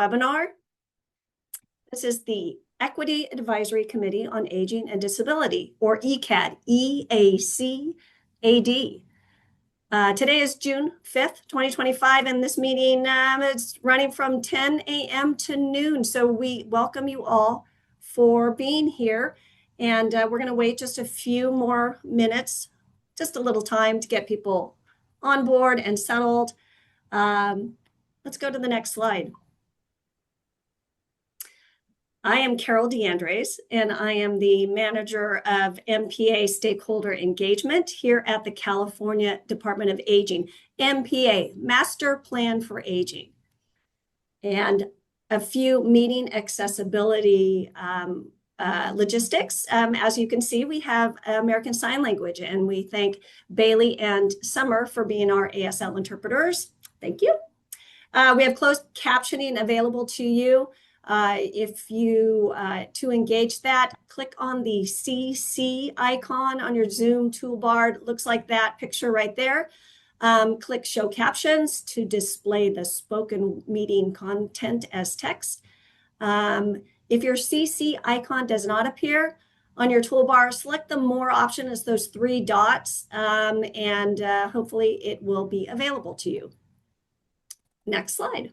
Webinar. This is the Equity Advisory Committee on Aging and Disability, or EACAD, EACAD. Today is June 5th, 2025, and this meeting is running from 10 a.m. to noon. So we welcome you all for being here. And we're going to wait just a few more minutes, just a little time to get people on board and settled. Let's go to the next slide. I am Carol DeAndres, and I am the manager of MPA Stakeholder Engagement here at the California Department of Aging. MPA, Master Plan for Aging. And a few meeting accessibility logistics. As you can see, we have American Sign Language, and we thank Bailey and Summer for being our ASL interpreters. Thank you. We have closed captioning available to you. If you, to engage that, click on the CC icon on your Zoom toolbar. It looks like that picture right there. Click Show Captions to display the spoken meeting content as text. If your CC icon does not appear on your toolbar, select the More option as those three dots, and hopefully it will be available to you. Next slide.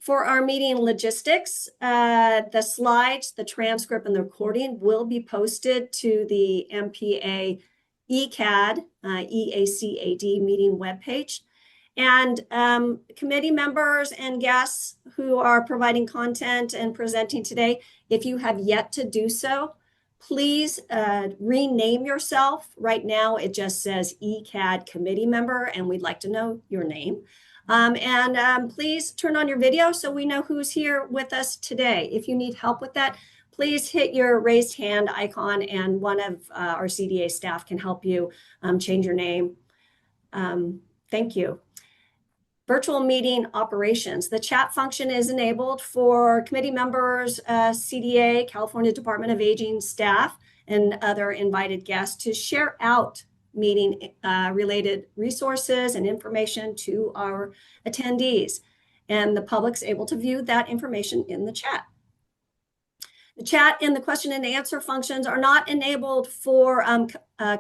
For our meeting logistics, the slides, the transcript, and the recording will be posted to the MPA EACAD, EACAD meeting webpage. And committee members and guests who are providing content and presenting today, if you have yet to do so, please rename yourself. Right now, it just says EACAD committee member, and we'd like to know your name. Please turn on your video so we know who's here with us today. If you need help with that, please hit your raised hand icon and one of our CDA staff can help you change your name. Thank you. Virtual meeting operations. The chat function is enabled for committee members, CDA, California Department of Aging staff, and other invited guests to share out meeting related resources and information to our attendees. And the public's able to view that information in the chat. The chat and the question and answer functions are not enabled for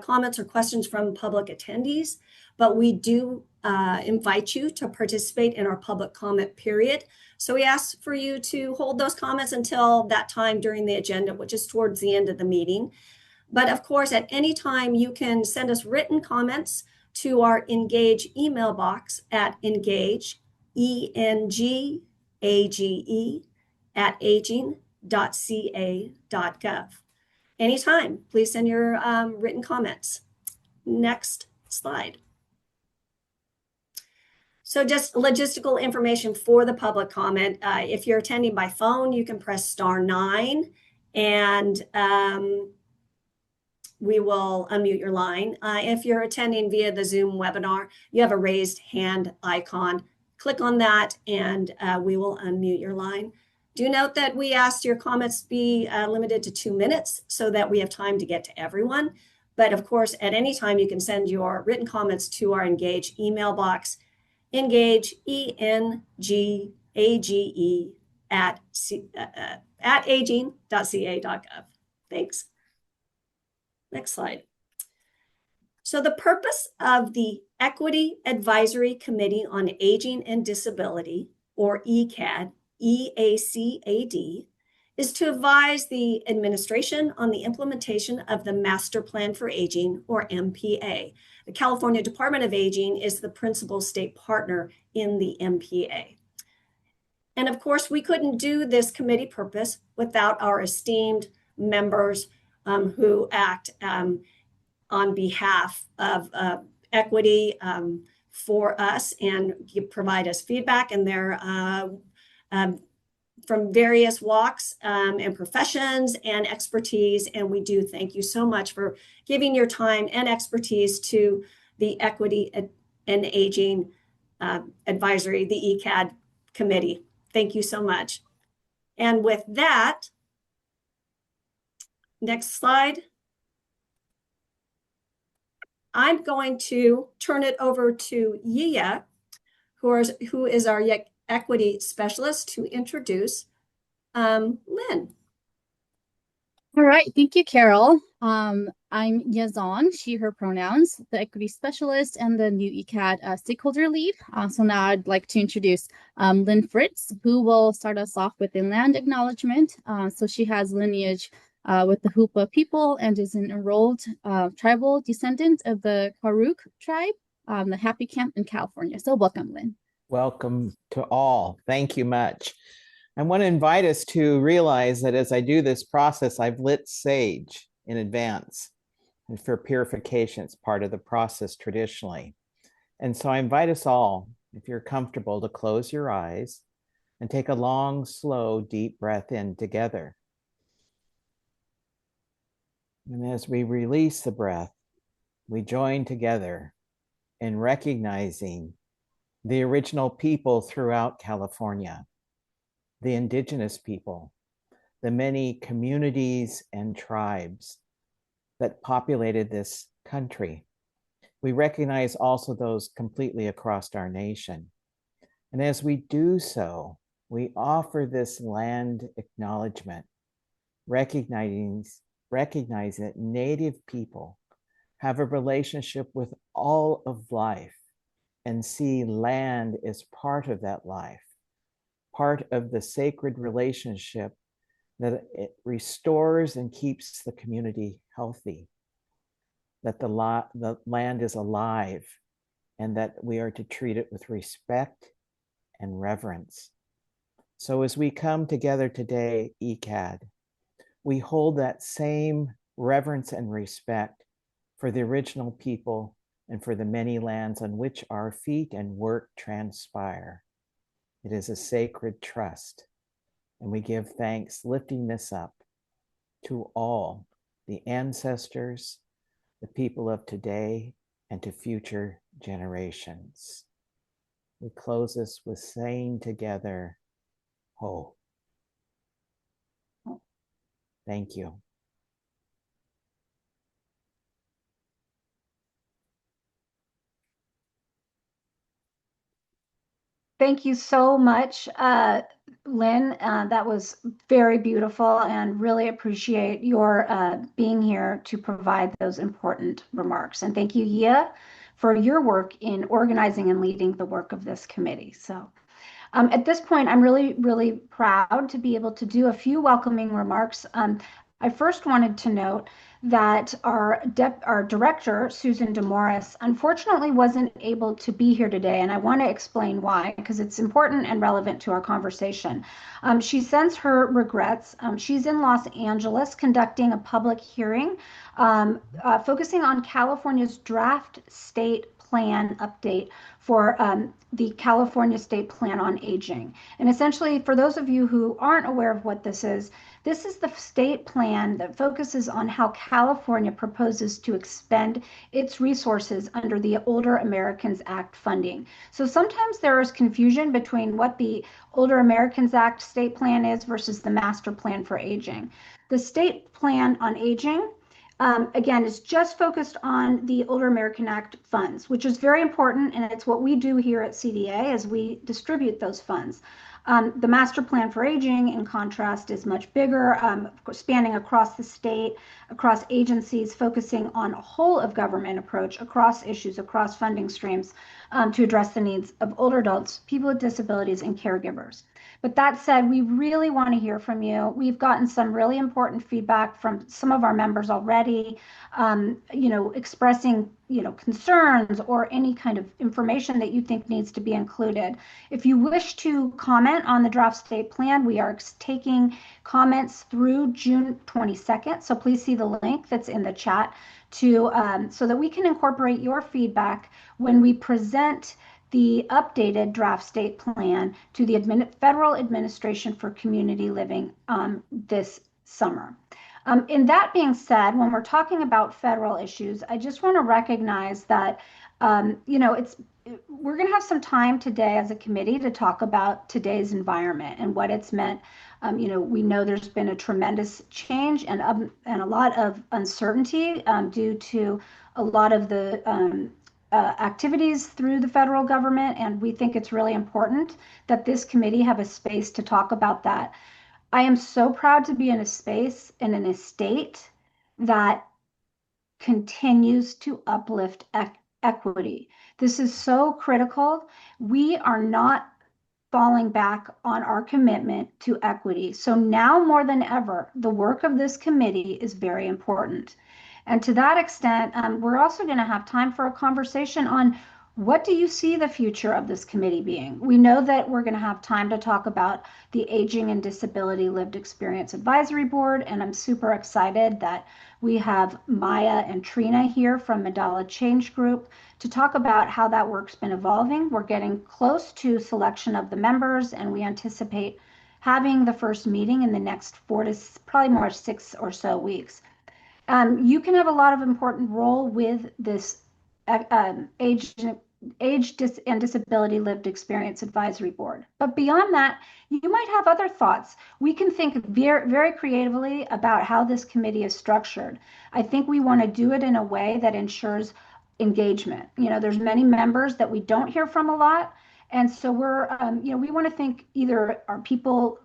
comments or questions from public attendees, but we do invite you to participate in our public comment period. So we ask for you to hold those comments until that time during the agenda, which is towards the end of the meeting. But of course, at any time, you can send us written comments to our Engage email box at engage, E-N-G-A-G-E, @aging.ca.gov. Anytime, please send your written comments. Next slide. So just logistical information for the public comment. If you're attending by phone, you can press *9 and we will unmute your line. If you're attending via the Zoom webinar, you have a raised hand icon. Click on that and we will unmute your line. Do note that we asked your comments be limited to 2 minutes so that we have time to get to everyone. But of course, at any time, you can send your written comments to our Engage email box, engage, E-N-G-A-G-E, at aging.ca.gov. Thanks. Next slide. So the purpose of the Equity Advisory Committee on Aging and Disability, or EACAD, EACAD, is to advise the administration on the implementation of the Master Plan for Aging, or MPA. The California Department of Aging is the principal state partner in the MPA. And of course, we couldn't do this committee purpose without our esteemed members who act on behalf of equity for us and provide us feedback. And they're from various walks and professions and expertise. And we do thank you so much for giving your time and expertise to the Equity and Aging Advisory, the EACAD committee. Thank you so much. And with that, next slide. I'm going to turn it over to Yia, who is our Equity Specialist to introduce Lynn. All right, thank you, Carol. I'm Yazan, she, her pronouns, the equity specialist and the new EACAD stakeholder lead. So now I'd like to introduce Lynn Fritz, who will start us off with a land acknowledgement. So she has lineage with the Hoopa people and is an enrolled tribal descendant of the Karuk tribe, the Happy Camp in California. So welcome, Lynn. Welcome to all. Thank you much. I want to invite us to realize that as I do this process, I've lit sage in advance and for purification. It's part of the process traditionally. And so I invite us all, if you're comfortable, to close your eyes and take a long, slow, deep breath in together. And as we release the breath, we join together in recognizing the original people throughout California, the indigenous people, the many communities and tribes that populated this country. We recognize also those completely across our nation. And as we do so, we offer this land acknowledgement, recognizing that Native people have a relationship with all of life and see land as part of that life, part of the sacred relationship that it restores and keeps the community healthy, that the land is alive, and that we are to treat it with respect and reverence. So as we come together today, EACAD, we hold that same reverence and respect for the original people and for the many lands on which our feet and work transpire. It is a sacred trust, and we give thanks lifting this up to all the ancestors, the people of today, and to future generations. We close this with saying together, Ho. Thank you. Thank you so much, Lynn. That was very beautiful, and really appreciate your being here to provide those important remarks. And thank you, Yia, for your work in organizing and leading the work of this committee. So at this point, I'm really, really proud to be able to do a few welcoming remarks. I first wanted to note that our director, Susan DeMorris, unfortunately wasn't able to be here today, and I want to explain why, because it's important and relevant to our conversation. She sends her regrets. She's in Los Angeles conducting a public hearing focusing on California's draft state plan update for the California State Plan on Aging. And essentially, for those of you who aren't aware of what this is the state plan that focuses on how California proposes to expend its resources under the Older Americans Act funding. So sometimes there is confusion between what the Older Americans Act state plan is versus the master plan for aging. The state plan on aging again, is just focused on the Older American Act funds, which is very important, and it's what we do here at CDA as we distribute those funds. The Master Plan for Aging, in contrast, is much bigger, spanning across the state, across agencies, focusing on a whole of government approach across issues, across funding streams to address the needs of older adults, people with disabilities, and caregivers. But that said, we really want to hear from you. We've gotten some really important feedback from some of our members already, expressing, concerns or any kind of information that you think needs to be included. If you wish to comment on the draft state plan, we are taking comments through June 22nd. So please see the link that's in the chat so that we can incorporate your feedback when we present the updated draft state plan to the Federal Administration for Community Living this summer. In that being said, when we're talking about federal issues, I just want to recognize that, we're going to have some time today as a committee to talk about today's environment and what it's meant. We know there's been a tremendous change and a lot of uncertainty due to a lot of the activities through the federal government, and we think it's really important that this committee have a space to talk about that. I am so proud to be in a space and in a state that continues to uplift equity. This is so critical. We are not falling back on our commitment to equity. So now more than ever, the work of this committee is very important. And to that extent, we're also going to have time for a conversation on what do you see the future of this committee being? We know that we're going to have time to talk about the Aging and Disability Lived Experience Advisory Board, and I'm super excited that we have Maya and Trina here from Mandala Change Group to talk about how that work's been evolving. We're getting close to selection of the members, and we anticipate having the first meeting in the next 4 to probably more 6 or so weeks. You can have a lot of important role with this age and disability lived experience advisory board. But beyond that, you might have other thoughts. We can think very, very creatively about how this committee is structured. I think we want to do it in a way that ensures engagement. There's many members that we don't hear from a lot. And so we want to think either are people,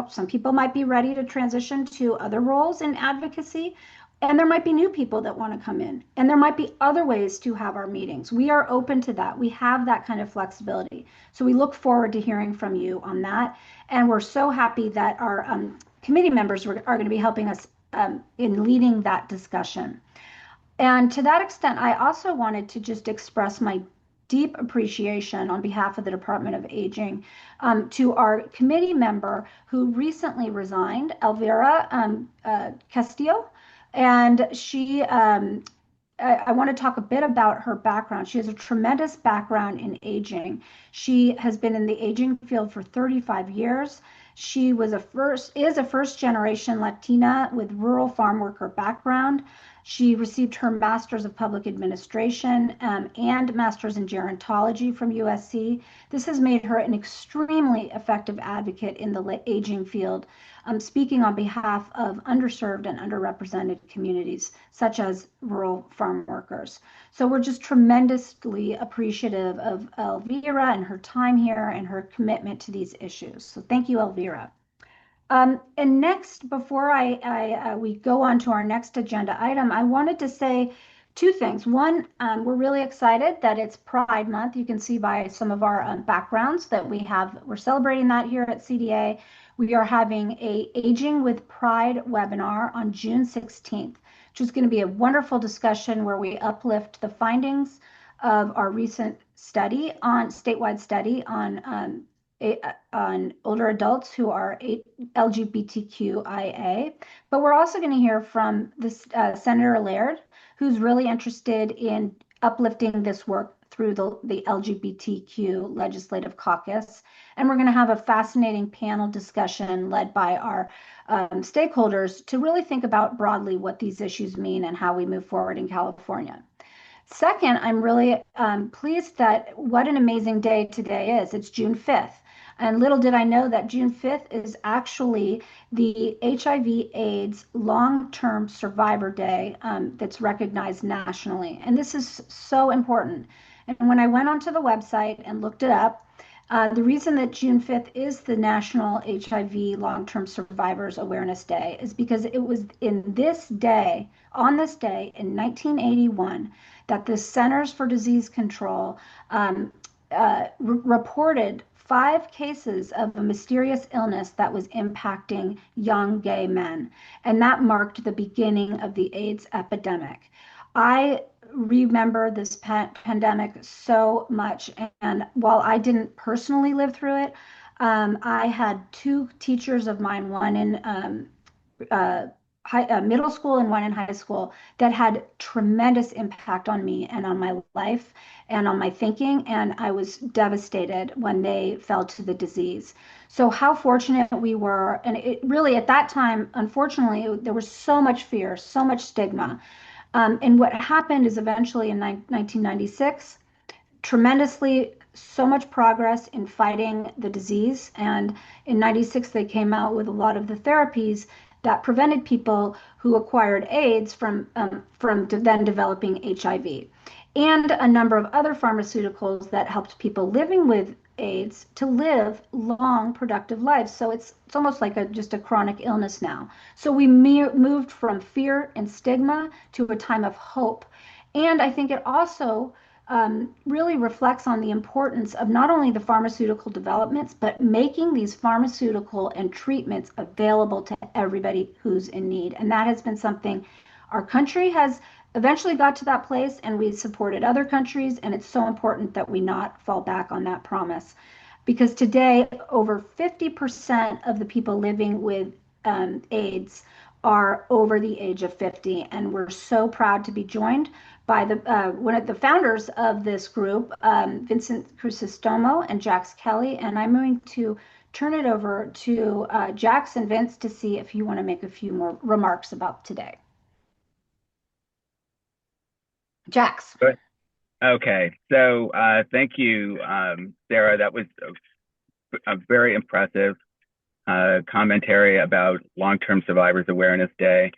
some people might be ready to transition to other roles in advocacy. And there might be new people that want to come in, and there might be other ways to have our meetings. We are open to that. We have that kind of flexibility. So we look forward to hearing from you on that. And we're so happy that our committee members are going to be helping us in leading that discussion. And to that extent, I also wanted to just express my deep appreciation on behalf of the Department of Aging to our committee member who recently resigned, Elvira Castillo. And I want to talk a bit about her background. She has a tremendous background in aging. She has been in the aging field for 35 years. She is a first generation Latina with rural farm worker background. She received her Master's of Public Administration and Master's in Gerontology from USC. This has made her an extremely effective advocate in the aging field, speaking on behalf of underserved and underrepresented communities, such as rural farm workers. So we're just tremendously appreciative of Elvira and her time here and her commitment to these issues. So thank you, Elvira. And next, before we go on to our next agenda item, I wanted to say two things. One, we're really excited that it's Pride Month. You can see by some of our backgrounds that we're celebrating that here at CDA. We are having a Aging with Pride webinar on June 16th, which is going to be a wonderful discussion where we uplift the findings of our recent statewide study on older adults who are LGBTQIA. But we're also going to hear from Senator Laird, who's really interested in uplifting this work through the LGBTQ Legislative Caucus. And we're going to have a fascinating panel discussion led by our stakeholders to really think about broadly what these issues mean and how we move forward in California. Second, I'm really pleased that what an amazing day today is. It's June 5th. And little did I know that June 5th is actually the HIV/AIDS long-term survivor day that's recognized nationally. And this is so important. And when I went onto the website and looked it up, the reason that June 5th is the National HIV Long-Term Survivors Awareness Day is because it was on this day in 1981, that the Centers for Disease Control reported 5 cases of a mysterious illness that was impacting young gay men. And that marked the beginning of the AIDS epidemic. I remember this pandemic so much. And while I didn't personally live through it, I had 2 teachers of mine, one in middle school and one in high school, that had tremendous impact on me and on my life and on my thinking. And I was devastated when they fell to the disease. So how fortunate we were. And it really, at that time, unfortunately, there was so much fear, so much stigma. And what happened is eventually in 1996, so much progress in fighting the disease. And in 96, they came out with a lot of the therapies that prevented people who acquired AIDS from then developing HIV. and a number of other pharmaceuticals that helped people living with AIDS to live long, productive lives. So it's almost like just a chronic illness now. So we moved from fear and stigma to a time of hope. And I think it also really reflects on the importance of not only the pharmaceutical developments, but making these pharmaceutical and treatments available to everybody who's in need. And that has been something our country has eventually got to that place, and we supported other countries, and it's so important that we not fall back on that promise. Because today, over 50% of the people living with AIDS are over the age of 50, and we're so proud to be joined by one of the founders of this group, Vincent Crucistomo and Jax Kelly. And I'm going to turn it over to Jax and Vince to see if you want to make a few more remarks about today. Jax. Good. Okay, so thank you, Sarah. That was a very impressive commentary about Long-Term Survivors Awareness Day.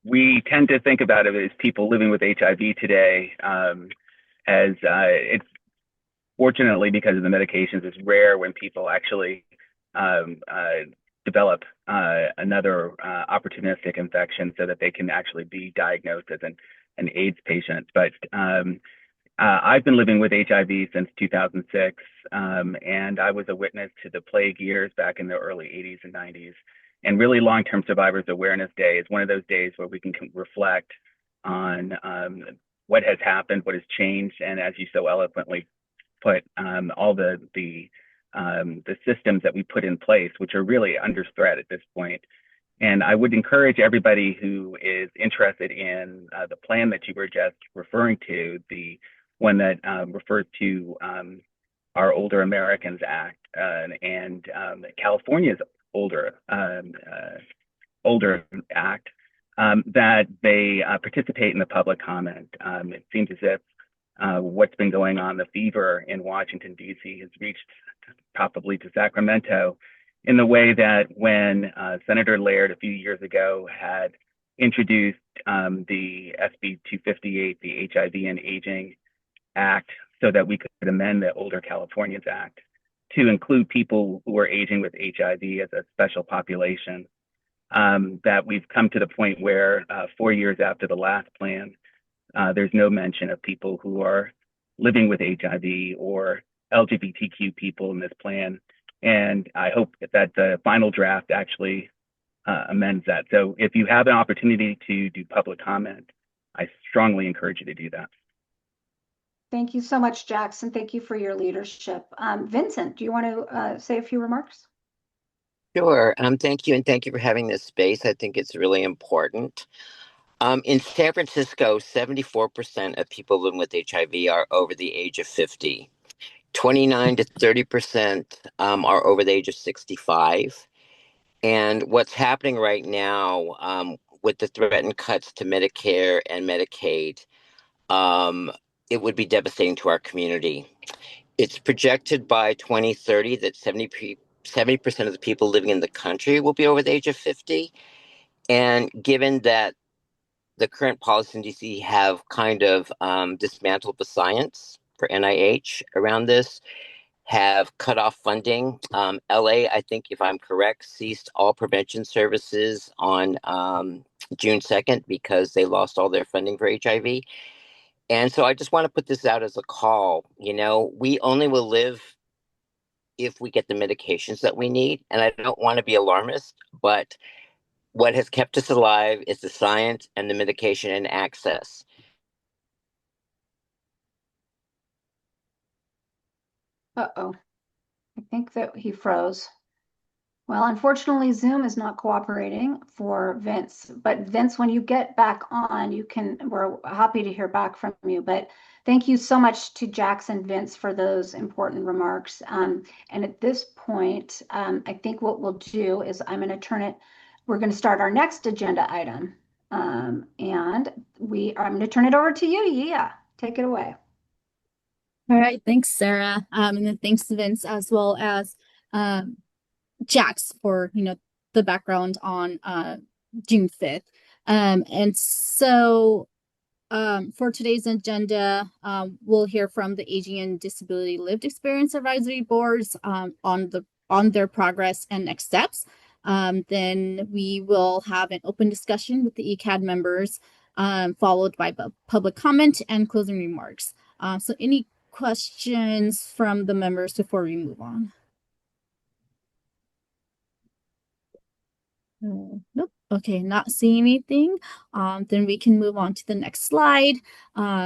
We tend to think about it as people living with HIV today, as it's fortunately because of the medications, it's rare when people actually develop another opportunistic infection so that they can actually be diagnosed as an AIDS patient. But I've been living with HIV since 2006, and I was a witness to the plague years back in the early 80s and 90s. And really, Long-Term Survivors Awareness Day is one of those days where we can reflect on what has happened, what has changed, and as you so eloquently put, all the systems that we put in place, which are really under threat at this point. And I would encourage everybody who is interested in the plan that you were just referring to, the one that refers to our Older Americans Act and California's Older Act, that they participate in the public comment. It seems as if what's been going on, the fever in Washington, D.C. has reached probably to Sacramento, in the way that when Senator Laird a few years ago had introduced the SB 258, the HIV and Aging Act, so that we could amend the Older Californians Act to include people who are aging with HIV as a special population, that we've come to the point where 4 years after the last plan, there's no mention of people who are living with HIV or LGBTQ people in this plan. And I hope that the final draft actually amends that. So if you have an opportunity to do public comment, I strongly encourage you to do that. Thank you so much, Jackson. Thank you for your leadership. Vincent, do you want to say a few remarks? Sure. Thank you, and thank you for having this space. I think it's really important. In San Francisco, 74% of people living with HIV are over the age of 50. 29 to 30% are over the age of 65. And what's happening right now with the threatened cuts to Medicare and Medicaid, it would be devastating to our community. It's projected by 2030 that 70% of the people living in the country will be over the age of 50. And given that the current policies in DC have kind of dismantled the science for NIH around this, have cut off funding. LA, I think, if I'm correct, ceased all prevention services on June 2nd because they lost all their funding for HIV. And so I just want to put this out as a call. You know, we only will live if we get the medications that we need. And I don't want to be alarmist, but what has kept us alive is the science and the medication and access. Uh-oh. I think that he froze. Well, unfortunately, Zoom is not cooperating for Vince. But Vince, when you get back on, we're happy to hear back from you. But thank you so much to Jackson and Vince for those important remarks. And at this point, I think what we'll do is we're going to start our next agenda item. And I'm going to turn it over to you. Yeah, take it away. All right, thanks, Sarah. And then thanks to Vince as well as Jax for the background on June 5th. And so for today's agenda, we'll hear from the Aging and Disability Lived Experience Advisory Boards on their progress and next steps. Then we will have an open discussion with the EACAD members, followed by public comment and closing remarks. So any questions from the members before we move on? Nope. Okay, not seeing anything. Then we can move on to the next slide.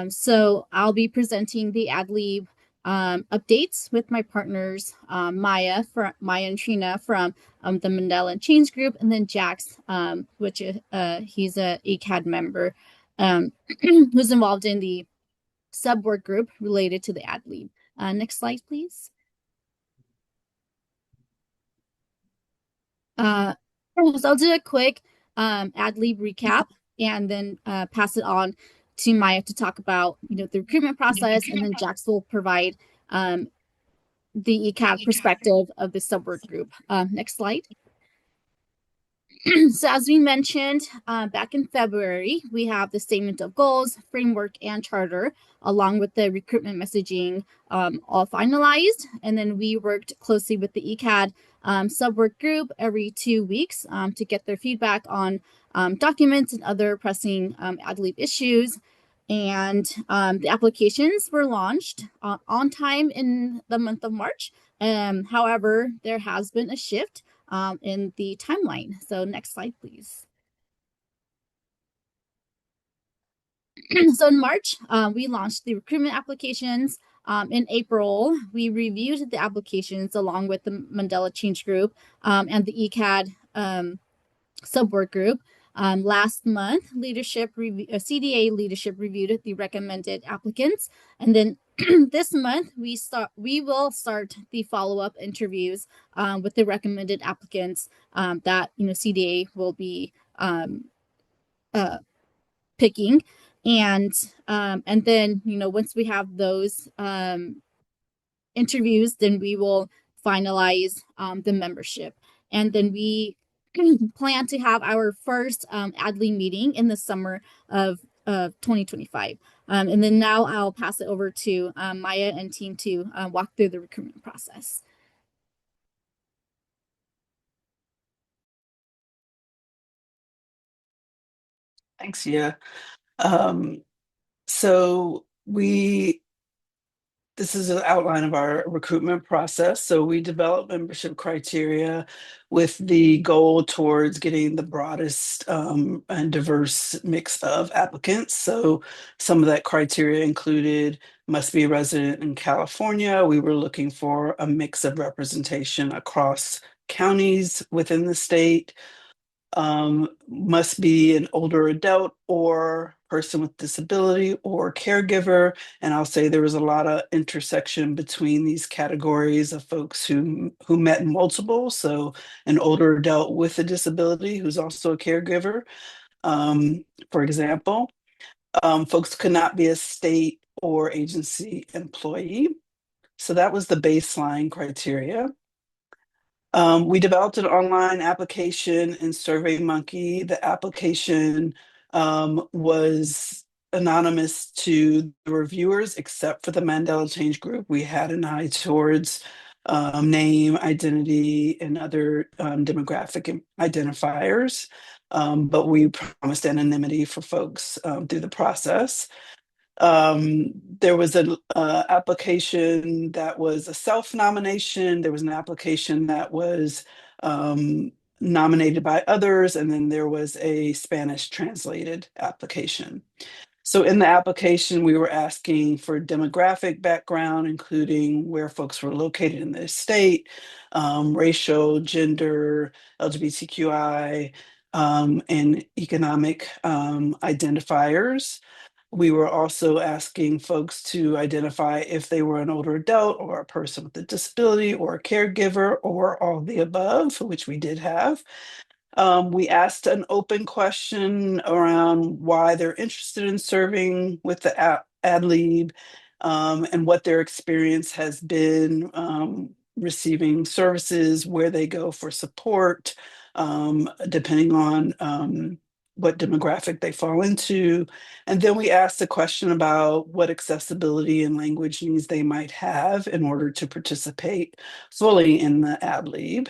So I'll be presenting the AdLib updates with my partners, Maya and Trina from the Mandela and Change Group, and then Jax, which he's a ECAD member, who's involved in the sub-work group related to the AdLib. Next slide, please. So I'll do a quick AdLib recap and then pass it on to Maya to talk about the recruitment process, and then Jax will provide the ECAD perspective of the subwork group. Next slide. So as we mentioned back in February, we have the statement of goals, framework, and charter, along with the recruitment messaging all finalized. And then we worked closely with the ECAD subwork group every 2 weeks to get their feedback on documents and other pressing AdLib issues. And the applications were launched on time in the month of March. However, there has been a shift in the timeline. So next slide, please. So in March, we launched the recruitment applications. In April, we reviewed the applications along with the Mandela Change Group and the ECAD subwork group. Last month, CDA leadership reviewed the recommended applicants, and then this month we will start the follow-up interviews with the recommended applicants that CDA will be picking, and then once we have those interviews, then we will finalize the membership, and then we plan to have our first AdLib meeting in the summer of 2025. And then now I'll pass it over to Maya and team to walk through the recruitment process. Thanks, yeah. So this is an outline of our recruitment process. So we develop membership criteria with the goal towards getting the broadest and diverse mix of applicants. So some of that criteria included must be a resident in California. We were looking for a mix of representation across counties within the state. Must be an older adult or person with disability or caregiver. And I'll say there was a lot of intersection between these categories of folks who met in multiple. So an older adult with a disability who's also a caregiver, for example. Folks could not be a state or agency employee. So that was the baseline criteria. We developed an online application in SurveyMonkey. The application was anonymous to the reviewers, except for the Mandela Change Group. We had an eye towards name, identity, and other demographic identifiers, but we promised anonymity for folks through the process. There was an application that was a self-nomination. There was an application that was nominated by others, and then there was a Spanish translated application. So in the application, we were asking for demographic background, including where folks were located in the state, racial, gender, LGBTQI, and economic identifiers. We were also asking folks to identify if they were an older adult or a person with a disability or a caregiver or all of the above, which we did have. We asked an open question around why they're interested in serving with the AdLib and what their experience has been receiving services, where they go for support, depending on what demographic they fall into. And then we asked a question about what accessibility and language needs they might have in order to participate fully in the ad lib.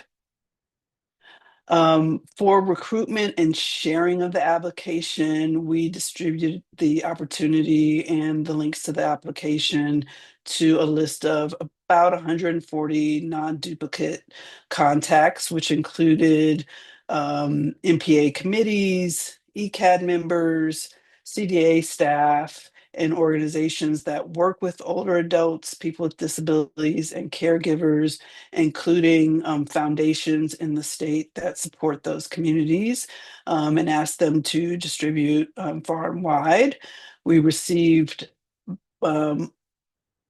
For recruitment and sharing of the application, we distributed the opportunity and the links to the application to a list of about 140 non-duplicate contacts, which included MPA committees, EACAD members, CDA staff, and organizations that work with older adults, people with disabilities, and caregivers, including foundations in the state that support those communities, and asked them to distribute far and wide. We received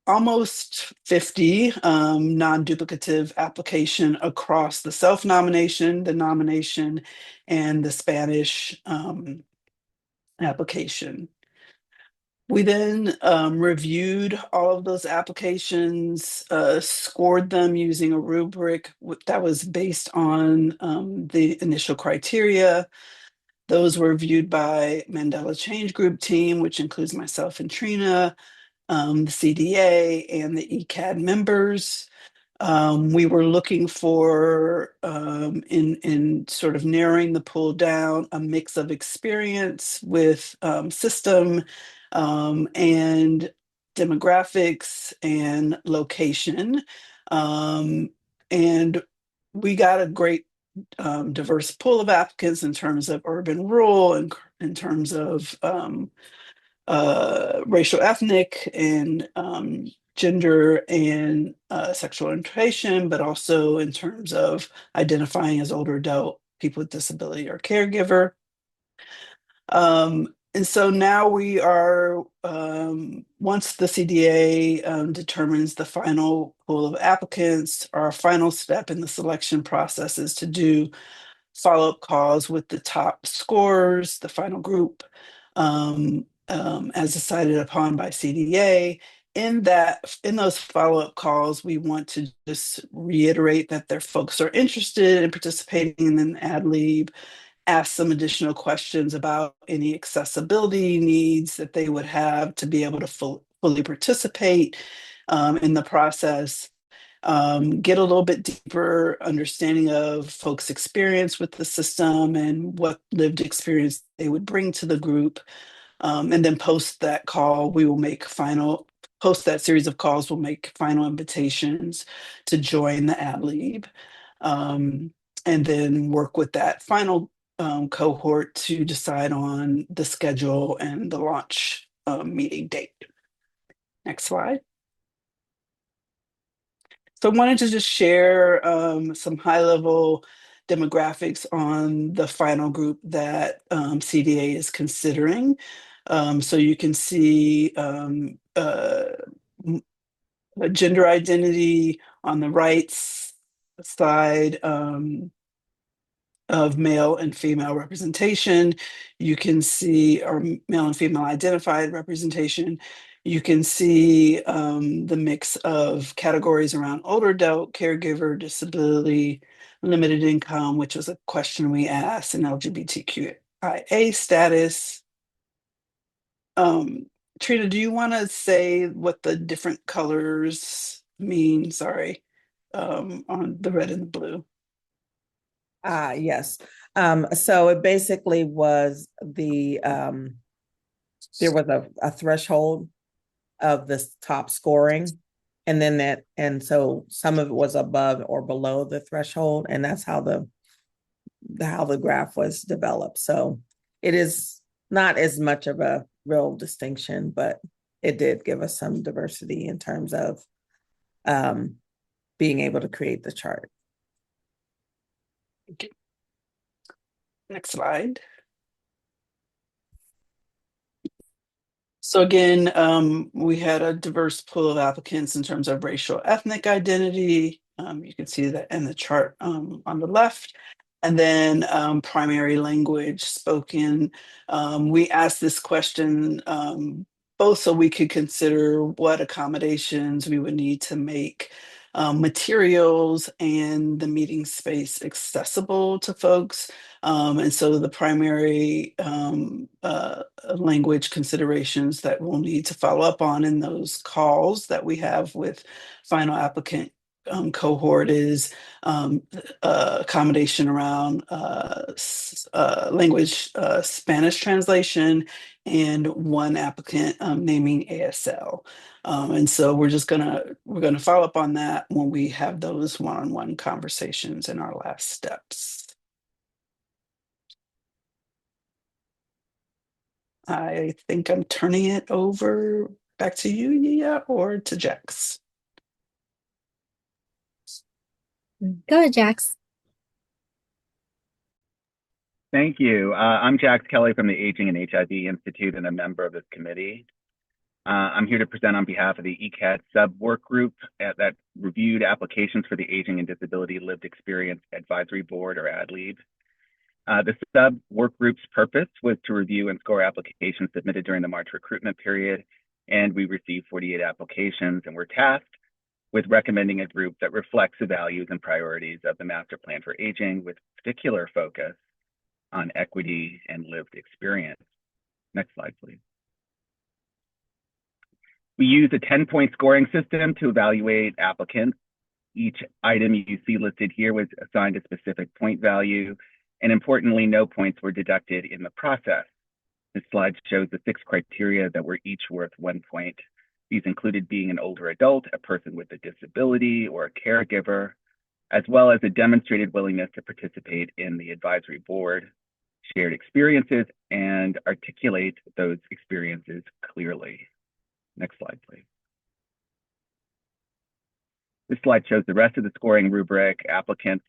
almost 50 non-duplicative application across the self-nomination, the nomination, and the Spanish application. We then reviewed all of those applications, scored them using a rubric that was based on the initial criteria. Those were reviewed by Mandela Change Group team, which includes myself and Trina, the CDA, and the EACAD members. We were looking for, in sort of narrowing the pool down, a mix of experience with system and demographics and location. And we got a great diverse pool of applicants in terms of urban, rural, and in terms of racial, ethnic, and gender and sexual orientation, but also in terms of identifying as older adult, people with disability, or caregiver. And so now we are, once the CDA determines the final pool of applicants, our final step in the selection process is to do follow-up calls with the top scorers, the final group, as decided upon by CDA. In those follow-up calls, we want to just reiterate that their folks are interested in participating in an ad lib, ask some additional questions about any accessibility needs that they would have to be able to fully participate in the process. Get a little bit deeper understanding of folks' experience with the system and what lived experience they would bring to the group. And then post that series of calls, we'll make final invitations to join the ad lib. And then work with that final cohort to decide on the schedule and the launch meeting date. Next slide. So I wanted to just share some high-level demographics on the final group that CDA is considering. So you can see gender identity on the right side of male and female representation. You can see our male and female identified representation. You can see the mix of categories around older adult, caregiver, disability, limited income, which was a question we asked, and LGBTQIA status. Trina, do you want to say what the different colors mean? Sorry, on the red and the blue. Yes. So it basically was there was a threshold of this top scoring, and so some of it was above or below the threshold, and that's how the graph was developed. So it is not as much of a real distinction, but it did give us some diversity in terms of being able to create the chart. Okay. Next slide. So again, we had a diverse pool of applicants in terms of racial, ethnic identity. You can see that in the chart on the left. And then primary language spoken. We asked this question both so we could consider what accommodations we would need to make materials and the meeting space accessible to folks. And so the primary language considerations that we'll need to follow up on in those calls that we have with final applicant cohort is accommodation around language Spanish translation and one applicant naming ASL. And so we're gonna follow up on that when we have those one-on-one conversations in our last steps. I think I'm turning it over back to you, Nia, or to Jax. Go ahead, Jax. Thank you. I'm Jax Kelly from the Aging and HIV Institute and a member of this committee. I'm here to present on behalf of the EACAD sub-work group that reviewed applications for the Aging and Disability Lived Experience Advisory Board, or ADLIB. The sub-work group's purpose was to review and score applications submitted during the March recruitment period, and we received 48 applications and were tasked with recommending a group that reflects the values and priorities of the Master Plan for Aging, with particular focus on equity and lived experience. Next slide, please. We use a 10-point scoring system to evaluate applicants. Each item you see listed here was assigned a specific point value, and importantly, no points were deducted in the process. This slide shows the 6 criteria that were each worth 1 point. These included being an older adult, a person with a disability, or a caregiver, as well as a demonstrated willingness to participate in the advisory board, shared experiences, and articulate those experiences clearly. Next slide, please. This slide shows the rest of the scoring rubric. Applicants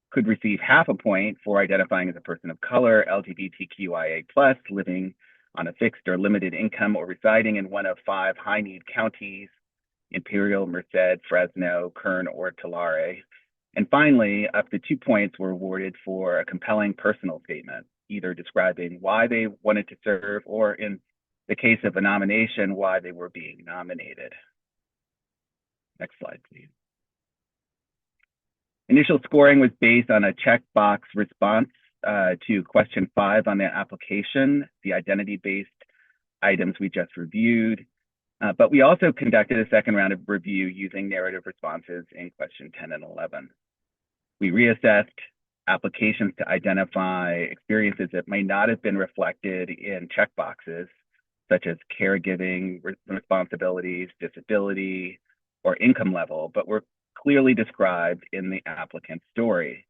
could receive half a point for identifying as a person of color, LGBTQIA+, living on a fixed or limited income, or residing in one of 5 high-need counties, Imperial, Merced, Fresno, Kern, or Tulare. And finally, up to 2 points were awarded for a compelling personal statement, either describing why they wanted to serve, or in the case of a nomination, why they were being nominated. Next slide, please. Initial scoring was based on a checkbox response to question 5 on the application, the identity-based items we just reviewed. But we also conducted a second round of review using narrative responses in question 10 and 11. We reassessed applications to identify experiences that may not have been reflected in checkboxes, such as caregiving responsibilities, disability, or income level, but were clearly described in the applicant's story.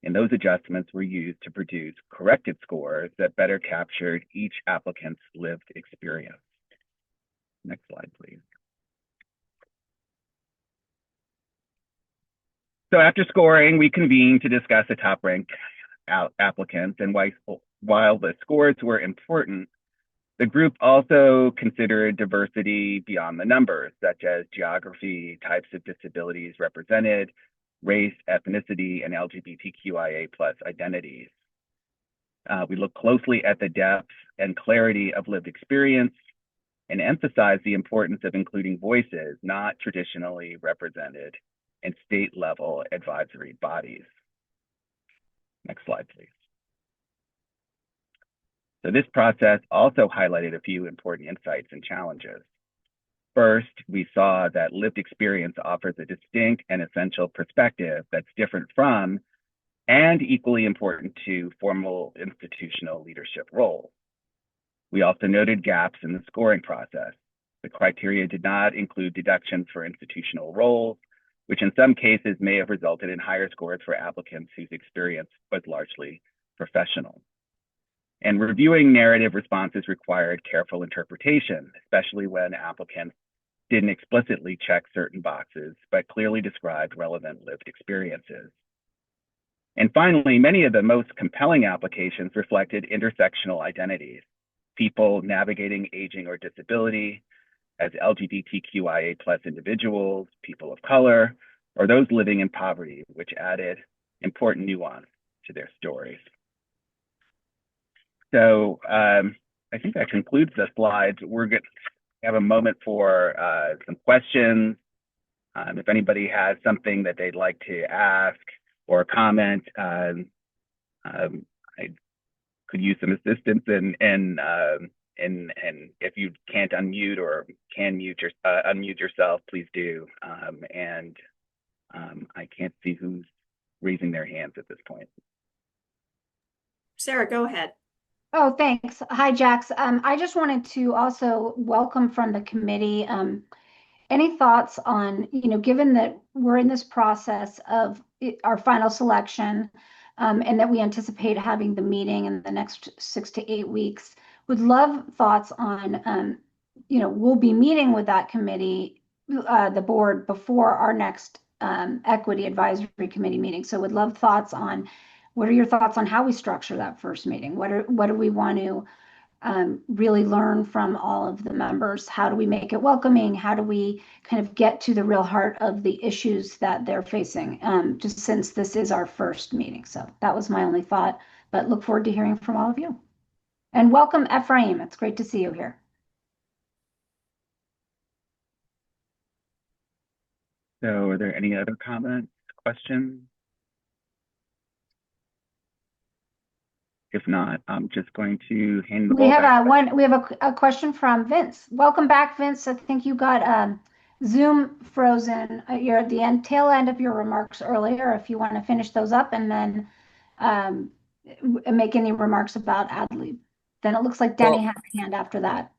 And those adjustments were used to produce corrected scores that better captured each applicant's lived experience. Next slide, please. So after scoring, we convened to discuss the top-ranked applicants, and while the scores were important, the group also considered diversity beyond the numbers, such as geography, types of disabilities represented, race, ethnicity, and LGBTQIA+ identities. We looked closely at the depth and clarity of lived experience and emphasized the importance of including voices not traditionally represented in state-level advisory bodies. Next slide, please. So this process also highlighted a few important insights and challenges. First, we saw that lived experience offers a distinct and essential perspective that's different from and equally important to formal institutional leadership roles. We also noted gaps in the scoring process. The criteria did not include deductions for institutional roles, which in some cases may have resulted in higher scores for applicants whose experience was largely professional. And reviewing narrative responses required careful interpretation, especially when applicants didn't explicitly check certain boxes, but clearly described relevant lived experiences. And finally, many of the most compelling applications reflected intersectional identities, people navigating aging or disability as LGBTQIA+ individuals, people of color, or those living in poverty, which added important nuance to their stories. So I think that concludes the slides. We're going to have a moment for some questions If anybody has something that they'd like to ask or comment, I could use some assistance, and if you can't unmute or can unmute yourself, please do. I can't see who's raising their hands at this point. Sarah, go ahead. Oh, thanks. Hi, Jax. I just wanted to also welcome from the committee. Any thoughts on, given that we're in this process of our final selection, and that we anticipate having the meeting in the next 6 to 8 weeks, would love thoughts on, we'll be meeting with that committee, the board, before our next equity advisory committee meeting. So would love thoughts on, what are your thoughts on how we structure that first meeting? What do we want to really learn from all of the members? How do we make it welcoming? How do we kind of get to the real heart of the issues that they're facing? Just since this is our first meeting. So that was my only thought, but look forward to hearing from all of you. And welcome, Ephraim. It's great to see you here. So are there any other comments, questions? If not, I'm just going to hand the ball back. We have a question from Vince. Welcome back, Vince. I think you got Zoom frozen. You're at the tail end of your remarks earlier. If you want to finish those up and then make any remarks about AdLib. Then it looks like Denny has a hand after that.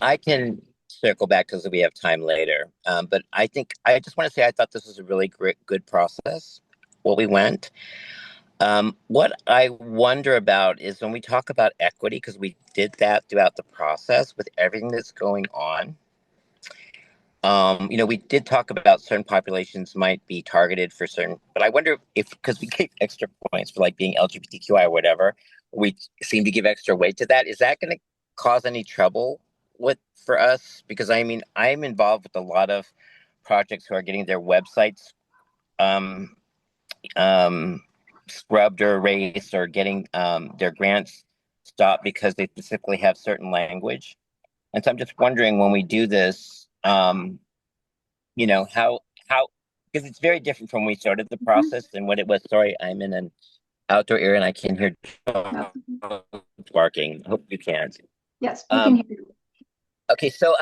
I can circle back because we have time later. But I think I just want to say I thought this was a really good process. What we went. What I wonder about is when we talk about equity, because we did that throughout the process with everything that's going on. We did talk about certain populations might be targeted for certain, but I wonder if, because we gave extra points for like being LGBTQI or whatever, we seem to give extra weight to that. Is that going to cause any trouble for us? Because I mean, I'm involved with a lot of projects who are getting their websites scrubbed or erased or getting their grants stopped because they specifically have certain language. And so I'm just wondering, when we do this, how because it's very different from when we started the process and what it was. Sorry, I'm in an outdoor area and I can hear barking. I hope you can't. Yes, we can hear you. Okay, so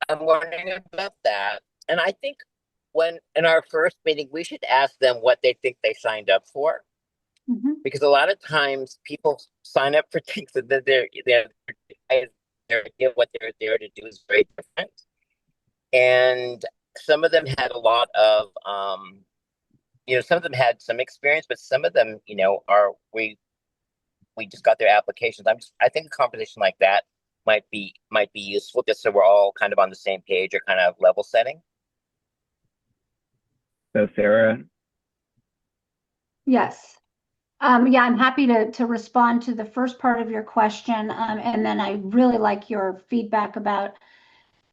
I'm wondering about that. And I think when in our first meeting, we should ask them what they think they signed up for. Because a lot of times people sign up for things that they're what they're there to do is very different. And some of them had a lot of some of them had some experience, but some of them, we just got their applications. I think a conversation like that might be useful, just so we're all kind of on the same page or kind of level setting. So Sarah? Yes. Yeah, I'm happy to respond to the first part of your question. And then I really like your feedback about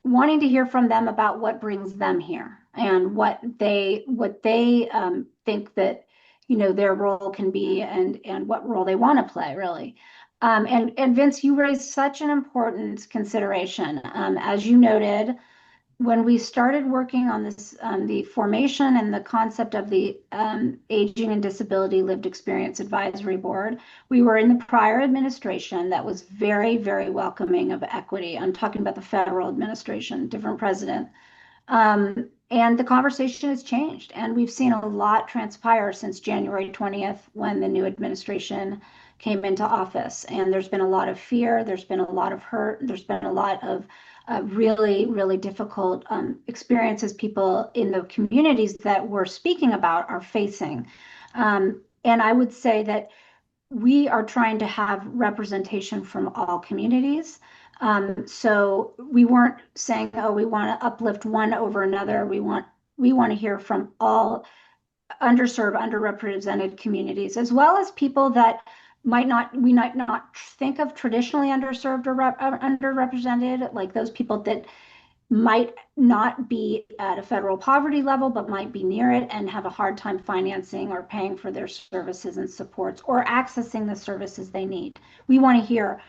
wanting to hear from them about what brings them here and what they think that, their role can be and what role they want to play, really. And Vince, you raised such an important consideration. As you noted, when we started working on this, the formation and the concept of the Aging and Disability Lived Experience Advisory Board, we were in the prior administration that was very, very welcoming of equity. I'm talking about the federal administration, different president. And the conversation has changed, and we've seen a lot transpire since January 20th when the new administration came into office. And there's been a lot of fear, there's been a lot of hurt, there's been a lot of really, really difficult experiences people in the communities that we're speaking about are facing. And I would say that we are trying to have representation from all communities. So we weren't saying, oh, we want to uplift one over another. We want to hear from all underserved, underrepresented communities, as well as people that we might not think of traditionally underserved or underrepresented, like those people that might not be at a federal poverty level, but might be near it and have a hard time financing or paying for their services and supports or accessing the services they need. We want to hear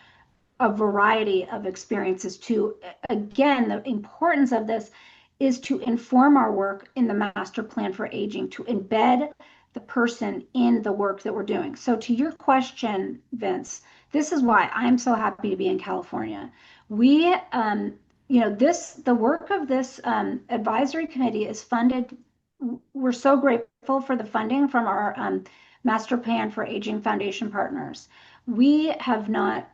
a variety of experiences too. Again, the importance of this is to inform our work in the master plan for aging, to embed the person in the work that we're doing. So to your question, Vince, this is why I'm so happy to be in California. We, the work of this advisory committee is funded. We're so grateful for the funding from our Master Plan for Aging Foundation partners. We have not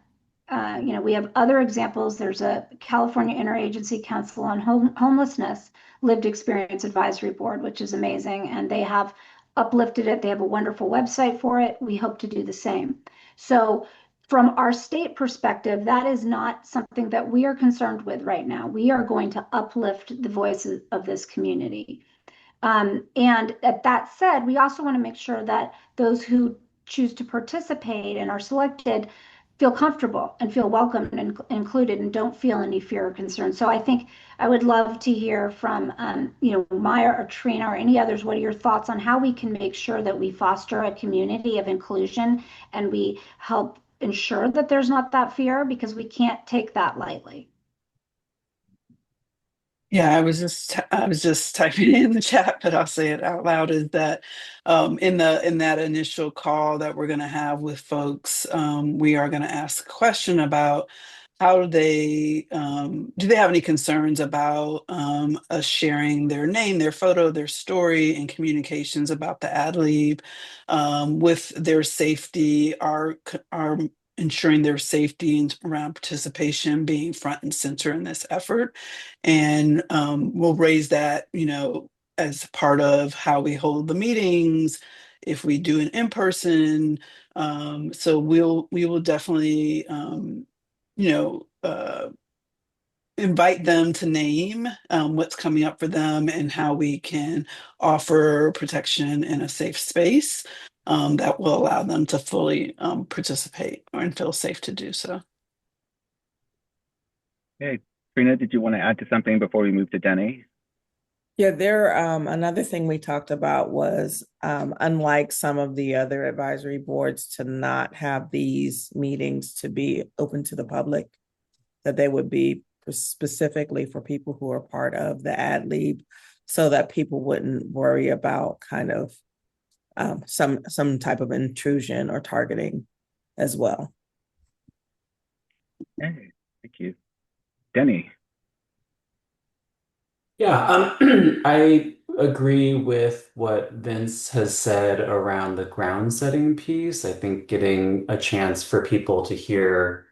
we have other examples. There's a California Interagency Council on Homelessness Lived Experience Advisory Board, which is amazing. And they have uplifted it. They have a wonderful website for it. We hope to do the same. So from our state perspective, that is not something that we are concerned with right now. We are going to uplift the voices of this community. And that said, we also want to make sure that those who choose to participate and are selected feel comfortable and feel welcomed and included and don't feel any fear or concern. So I think I would love to hear from, Maya or Trina or any others. What are your thoughts on how we can make sure that we foster a community of inclusion and we help ensure that there's not that fear, because we can't take that lightly. Yeah, I was just typing it in the chat, but I'll say it out loud, is that in that initial call that we're going to have with folks, we are going to ask a question about how do they have any concerns about us sharing their name, their photo, their story, and communications about the ad lib, with their safety, our ensuring their safety and around participation being front and center in this effort. And we'll raise that, as part of how we hold the meetings, if we do an in-person. So we will definitely, invite them to name what's coming up for them and how we can offer protection in a safe space that will allow them to fully participate and feel safe to do so. Hey, Trina, did you want to add to something before we move to Denny? Yeah, another thing we talked about was, unlike some of the other advisory boards, to not have these meetings to be open to the public, that they would be specifically for people who are part of the ad lib, so that people wouldn't worry about kind of some type of intrusion or targeting as well. Hey, thank you. Denny. Yeah, I agree with what Vince has said around the ground setting piece. I think getting a chance for people to hear,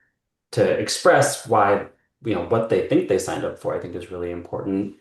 to express why, what they think they signed up for, I think is really important.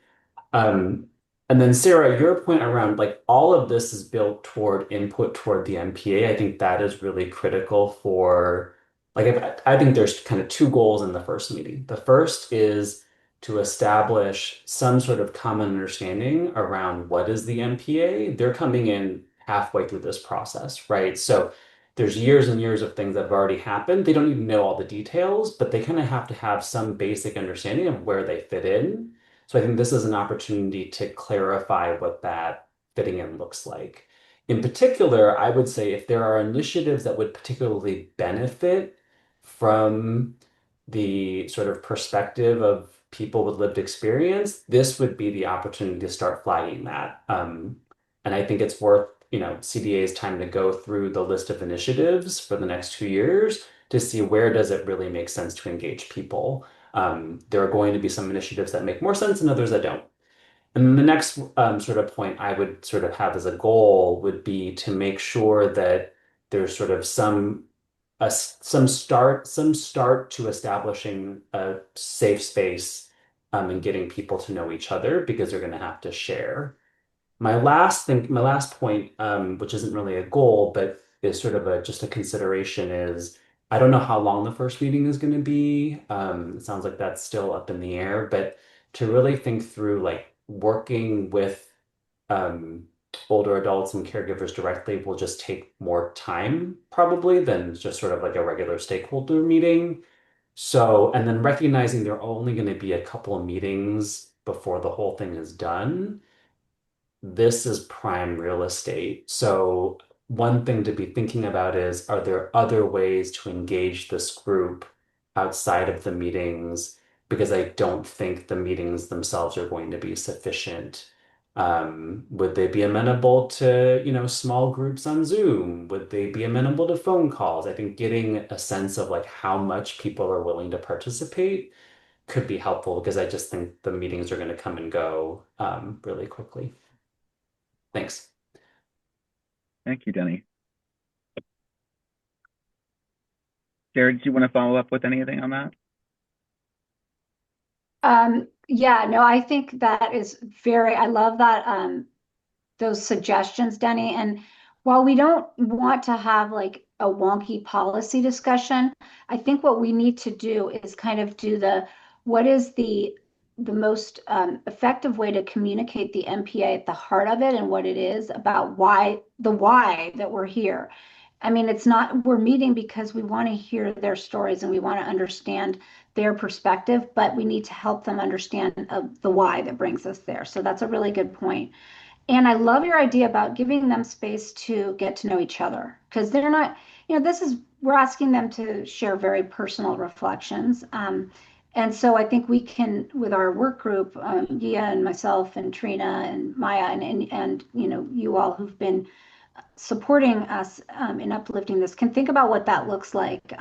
Um, and then Sarah, your point around like all of this is built toward input toward the MPA. I think that is really critical for like I think there's kind of two goals in the first meeting. The first is to establish some sort of common understanding around what is the MPA. They're coming in halfway through this process, right? So there's years and years of things that have already happened. They don't even know all the details, but they kind of have to have some basic understanding of where they fit in. So I think this is an opportunity to clarify what that fitting in looks like. In particular, I would say if there are initiatives that would particularly benefit from the sort of perspective of people with lived experience, this would be the opportunity to start flagging that. And I think it's worth, CDA's time to go through the list of initiatives for the next 2 years to see where does it really make sense to engage people. There are going to be some initiatives that make more sense and others that don't. And then the next sort of point I would sort of have as a goal would be to make sure that there's sort of some start to establishing a safe space and getting people to know each other because they're going to have to share. My last point, which isn't really a goal, but is sort of just a consideration, is I don't know how long the first meeting is going to be. It sounds like that's still up in the air, but to really think through like working with um, older adults and caregivers directly will just take more time probably than just sort of like a regular stakeholder meeting. So, and then recognizing there are only going to be a couple of meetings before the whole thing is done, this is prime real estate. So one thing to be thinking about is, are there other ways to engage this group outside of the meetings because I don't think the meetings themselves are going to be sufficient. Would they be amenable to, small groups on Zoom? Would they be amenable to phone calls? I think getting a sense of like how much people are willing to participate could be helpful because I just think the meetings are going to come and go really quickly. Thanks. Thank you, Denny. Jared, did you want to follow up with anything on that? Yeah, no, I think that is I love that, those suggestions, Denny. And while we don't want to have like a wonky policy discussion, I think what we need to do is kind of do what is the most effective way to communicate the MPA at the heart of it and what it is about why that we're here. I mean, it's not, we're meeting because we want to hear their stories and we want to understand their perspective, but we need to help them understand the why that brings us there. So that's a really good point. And I love your idea about giving them space to get to know each other because they're not, we're asking them to share very personal reflections. And so I think we can, with our work group, Gia and myself and Trina and Maya and you all who've been supporting us in uplifting this, can think about what that looks like.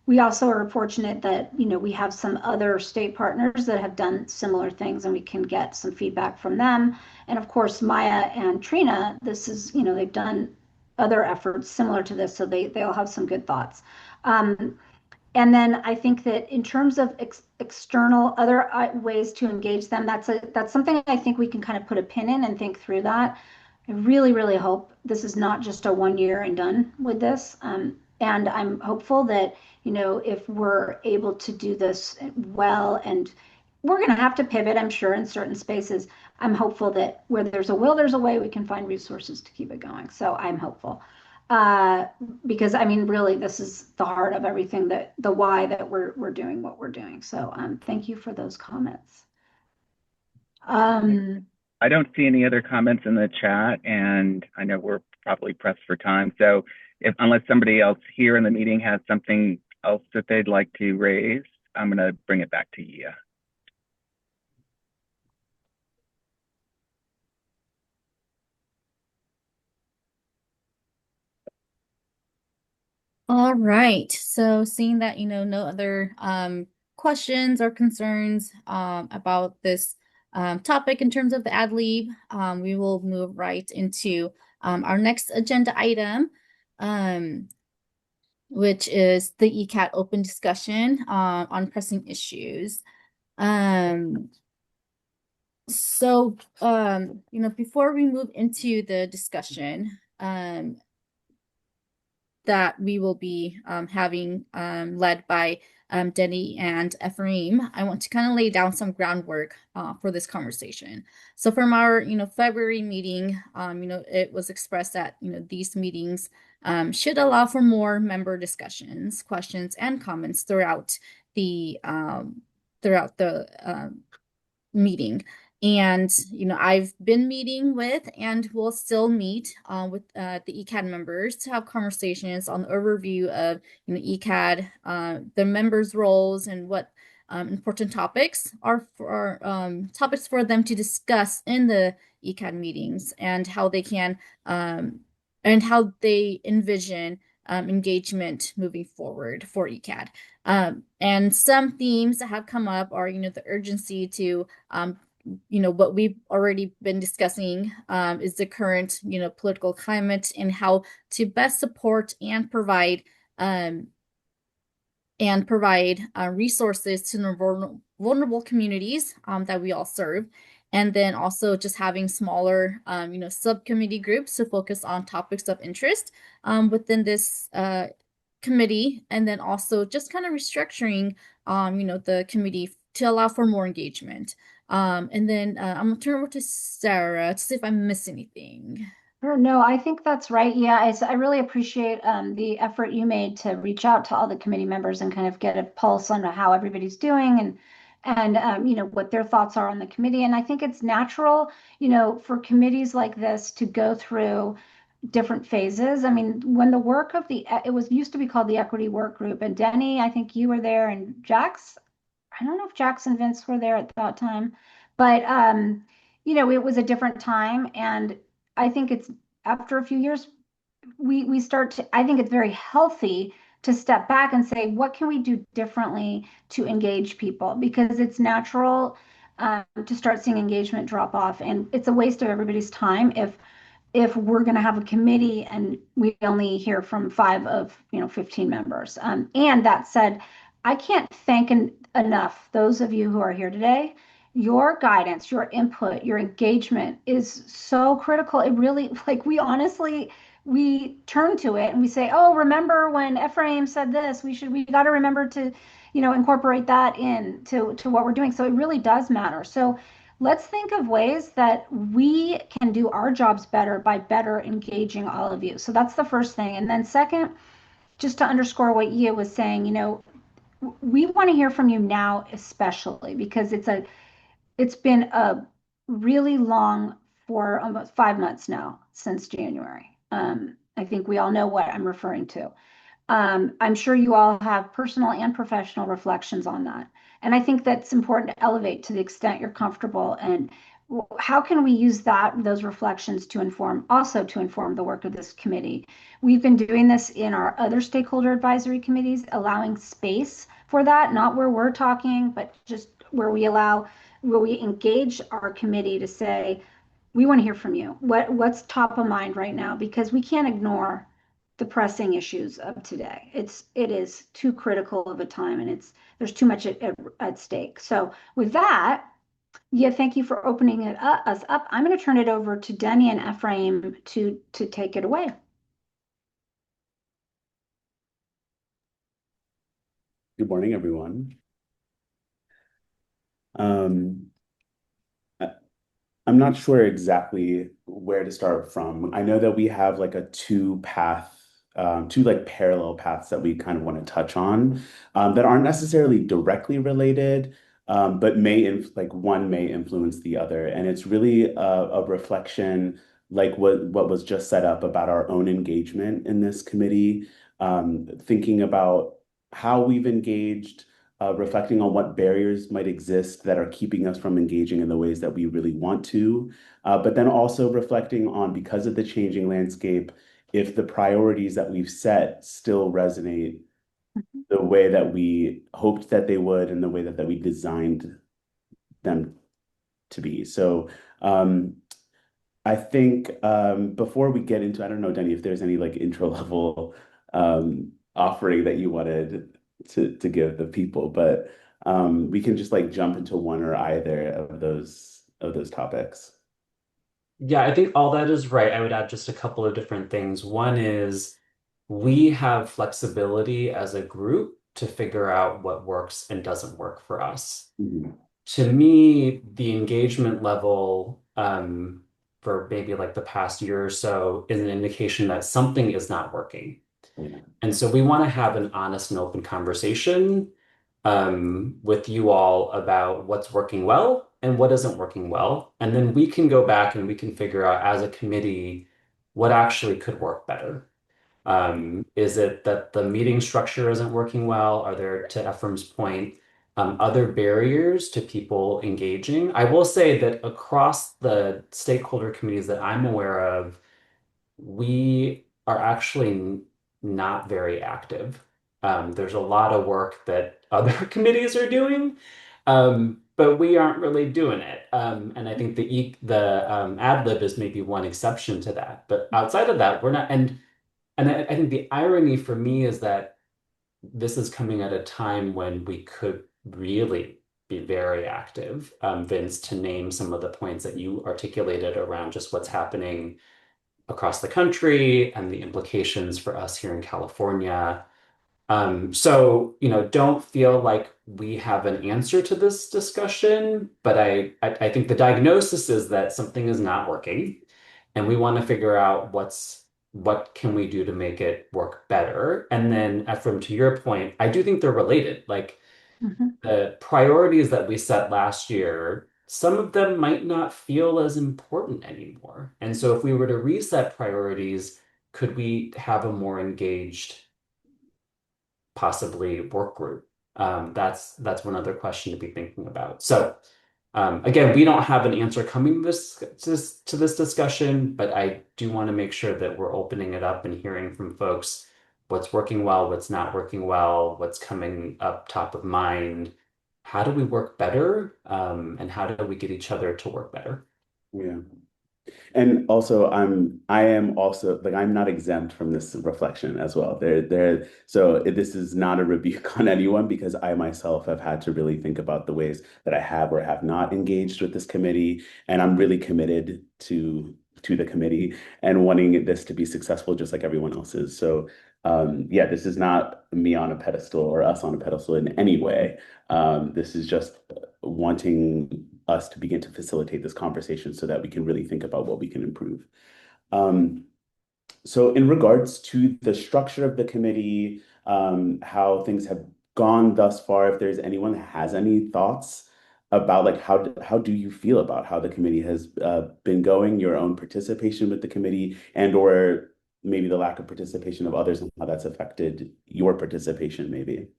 We also are fortunate that we have some other state partners that have done similar things, and we can get some feedback from them. And of course, Maya and Trina, this is they've done other efforts similar to this, so they'll have some good thoughts. And then I think that in terms of external other ways to engage them, that's something I think we can kind of put a pin in and think through that. I really, really hope this is not just a 1 year and done with this. And I'm hopeful that, if we're able to do this well, and we're going to have to pivot, I'm sure, in certain spaces, I'm hopeful that where there's a will, there's a way we can find resources to keep it going. So I'm hopeful. Because I mean, really, this is the heart of everything, the why that we're doing what we're doing. So thank you for those comments. I don't see any other comments in the chat, and I know we're probably pressed for time. So unless somebody else here in the meeting has something else that they'd like to raise, I'm going to bring it back to you. All right. So seeing that, no other questions or concerns about this topic in terms of the ad lib, we will move right into our next agenda item, which is the ECAT open discussion on pressing issues. So, before we move into the discussion, that we will be having led by Denny and Ephraim, I want to kind of lay down some groundwork for this conversation. So from our, February meeting, it was expressed that, these meetings should allow for more member discussions, questions, and comments throughout the meeting. And I've been meeting with and will still meet with the ECAD members to have conversations on the overview of ECAD, the members' roles, and what important topics are for topics for them to discuss in the ECAD meetings, and how they can and how they envision engagement moving forward for ECAD. And some themes that have come up are, the urgency to, what we've already been discussing is the current, political climate, and how to best support and provide resources to the vulnerable communities that we all serve. And then also just having smaller, subcommittee groups to focus on topics of interest within this committee, and then also just kind of restructuring, the committee to allow for more engagement. And then I'm gonna turn over to Sarah to see if I miss anything. No, I think that's right. Yeah, I really appreciate the effort you made to reach out to all the committee members and kind of get a pulse on how everybody's doing and what their thoughts are on the committee. And I think it's natural, for committees like this to go through different phases. I mean, when the work of it was used to be called the Equity Work Group, and Denny, I think you were there, and Jax, I don't know if Jackson and Vince were there at that time, but it was a different time. And I think it's after a few years, we start to, I think it's very healthy to step back and say, what can we do differently to engage people? Because it's natural to start seeing engagement drop off, and it's a waste of everybody's time if we're going to have a committee and we only hear from 5 of 15 members. And that said, I can't thank enough those of you who are here today. Your guidance, your input, your engagement is so critical. It really, like, we turn to it and we say, oh, remember when Ephraim said this? We got to remember to incorporate that in to what we're doing. So it really does matter. So let's think of ways that we can do our jobs better by better engaging all of you. So that's the first thing. And then second, just to underscore what Ia was saying, we want to hear from you now, especially because it's been a really long, for almost 5 months now since January. I think we all know what I'm referring to. I'm sure you all have personal and professional reflections on that. And I think that's important to elevate to the extent you're comfortable. And how can we use those reflections to inform the work of this committee? We've been doing this in our other stakeholder advisory committees, allowing space for that, not where we're talking, but just where we engage our committee to say, we want to hear from you. What's top of mind right now? Because we can't ignore the pressing issues of today. It is too critical of a time, and there's too much at stake. So with that, yeah, thank you for opening us up. I'm going to turn it over to Denny and Ephraim to take it away. Good morning, everyone. I- I'm not sure exactly where to start from. I know that we have like a two like parallel paths that we kind of want to touch on that aren't necessarily directly related, but like one may influence the other. And it's really a reflection, like what was just set up about our own engagement in this committee, thinking about how we've engaged, reflecting on what barriers might exist that are keeping us from engaging in the ways that we really want to, but then also reflecting on, because of the changing landscape, if the priorities that we've set still resonate the way that we hoped that they would and the way that we designed them to be. So I think before we get into, I don't know, Denny, if there's any like intro level offering that you wanted to give the people, but we can just like jump into one or either of those topics. Yeah, I think all that is right. I would add just a couple of different things. One is we have flexibility as a group to figure out what works and doesn't work for us. Mhm. To me, the engagement level for maybe like the past year or so is an indication that something is not working. Yeah. And so we want to have an honest and open conversation with you all about what's working well and what isn't working well. And then we can go back and we can figure out as a committee what actually could work better. Is it that the meeting structure isn't working well? Are there, to Ephraim's point, other barriers to people engaging? I will say that across the stakeholder committees that I'm aware of, we are actually not very active. There's a lot of work that other committees are doing, but we aren't really doing it. And I think the ad lib is maybe one exception to that. But outside of that, we're not. And I think the irony for me is that this is coming at a time when we could really be very active. Vince, to name some of the points that you articulated around just what's happening across the country and the implications for us here in California. So, don't feel like we have an answer to this discussion, but I think the diagnosis is that something is not working, and we want to figure out what can we do to make it work better. And then, Ephraim, to your point, I do think they're related. Like the priorities that we set last year, some of them might not feel as important anymore. And so if we were to reset priorities, could we have a more engaged, possibly work group? That's one other question to be thinking about. So again, we don't have an answer coming to this discussion, but I do want to make sure that we're opening it up and hearing from folks what's working well, what's not working well, what's coming up top of mind. How do we work better? And how do we get each other to work better? Yeah. And also, I am also like I'm not exempt from this reflection as well. So this is not a rebuke on anyone because I myself have had to really think about the ways that I have or have not engaged with this committee, and I'm really committed to the committee and wanting this to be successful, just like everyone else is. So, yeah, this is not me on a pedestal or us on a pedestal in any way. This is just wanting us to begin to facilitate this conversation so that we can really think about what we can improve. Um, so in regards to the structure of the committee, how things have gone thus far, if there's anyone that has any thoughts about like how do you feel about how the committee has been going, your own participation with the committee, and or maybe the lack of participation of others and how that's affected your participation maybe.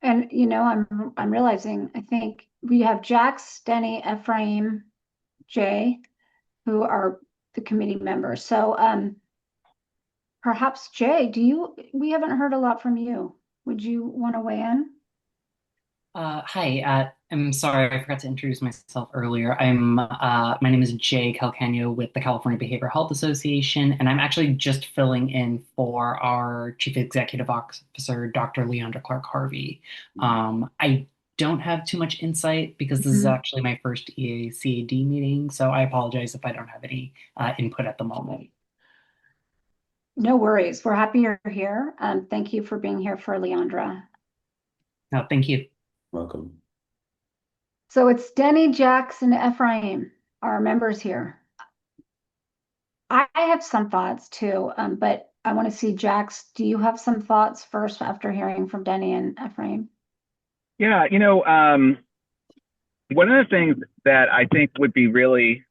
And I'm realizing I think we have Jax, Denny, Ephraim, Jay, who are the committee members. So perhaps Jay, we haven't heard a lot from you. Would you want to weigh in? Hi, I'm sorry, I forgot to introduce myself earlier. My name is Jay Calcagno with the California Behavioral Health Association, and I'm actually just filling in for our Chief Executive Officer, Dr. Leandra Clark Harvey. I don't have too much insight because this is actually my first EACAD meeting, so I apologize if I don't have any input at the moment. No worries. We're happy you're here. Thank you for being here for Leandra. No, thank you. Welcome. So it's Denny, Jax, and Ephraim, our members here. I have some thoughts too, but I want to see Jax. Do you have some thoughts first after hearing from Denny and Ephraim? Yeah, one of the things that I think would be really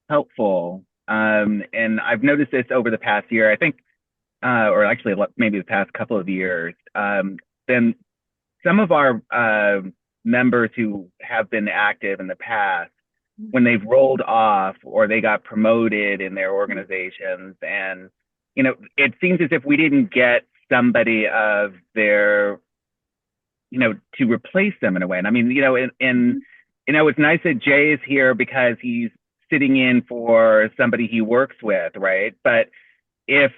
helpful, and I've noticed this over the past year, I think, or actually maybe the past couple of years, then some of our members who have been active in the past, when they've rolled off or they got promoted in their organizations, and it seems as if we didn't get somebody of their, to replace them in a way. And I mean, it's nice that Jay is here because he's sitting in for somebody he works with, right? But if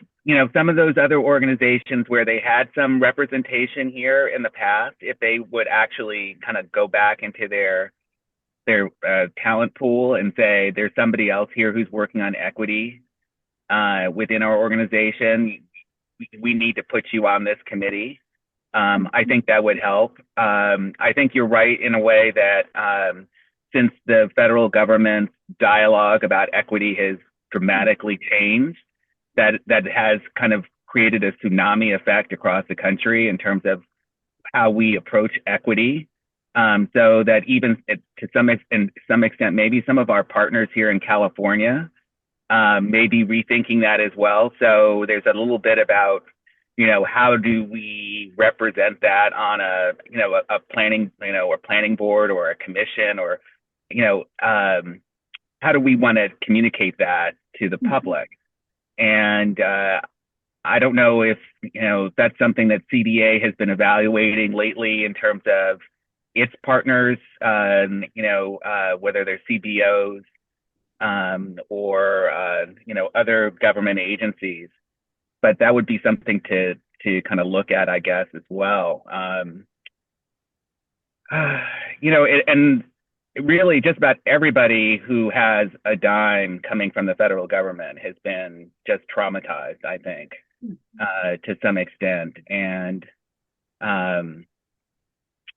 some of those other organizations where they had some representation here in the past, if they would actually kind of go back into their talent pool and say, there's somebody else here who's working on equity within our organization, we need to put you on this committee. I think that would help. I think you're right in a way that since the federal government's dialogue about equity has dramatically changed, that has kind of created a tsunami effect across the country in terms of how we approach equity. So that even to some extent, maybe some of our partners here in California may be rethinking that as well. So there's a little bit about, how do we represent that on a planning, or planning board or a commission, or, how do we want to communicate that to the public? And I don't know if, that's something that CDA has been evaluating lately in terms of its partners, whether they're CBOs or, other government agencies. But that would be something to kind of look at, I guess, as well. And really just about everybody who has a dime coming from the federal government has been just traumatized, I think, to some extent. And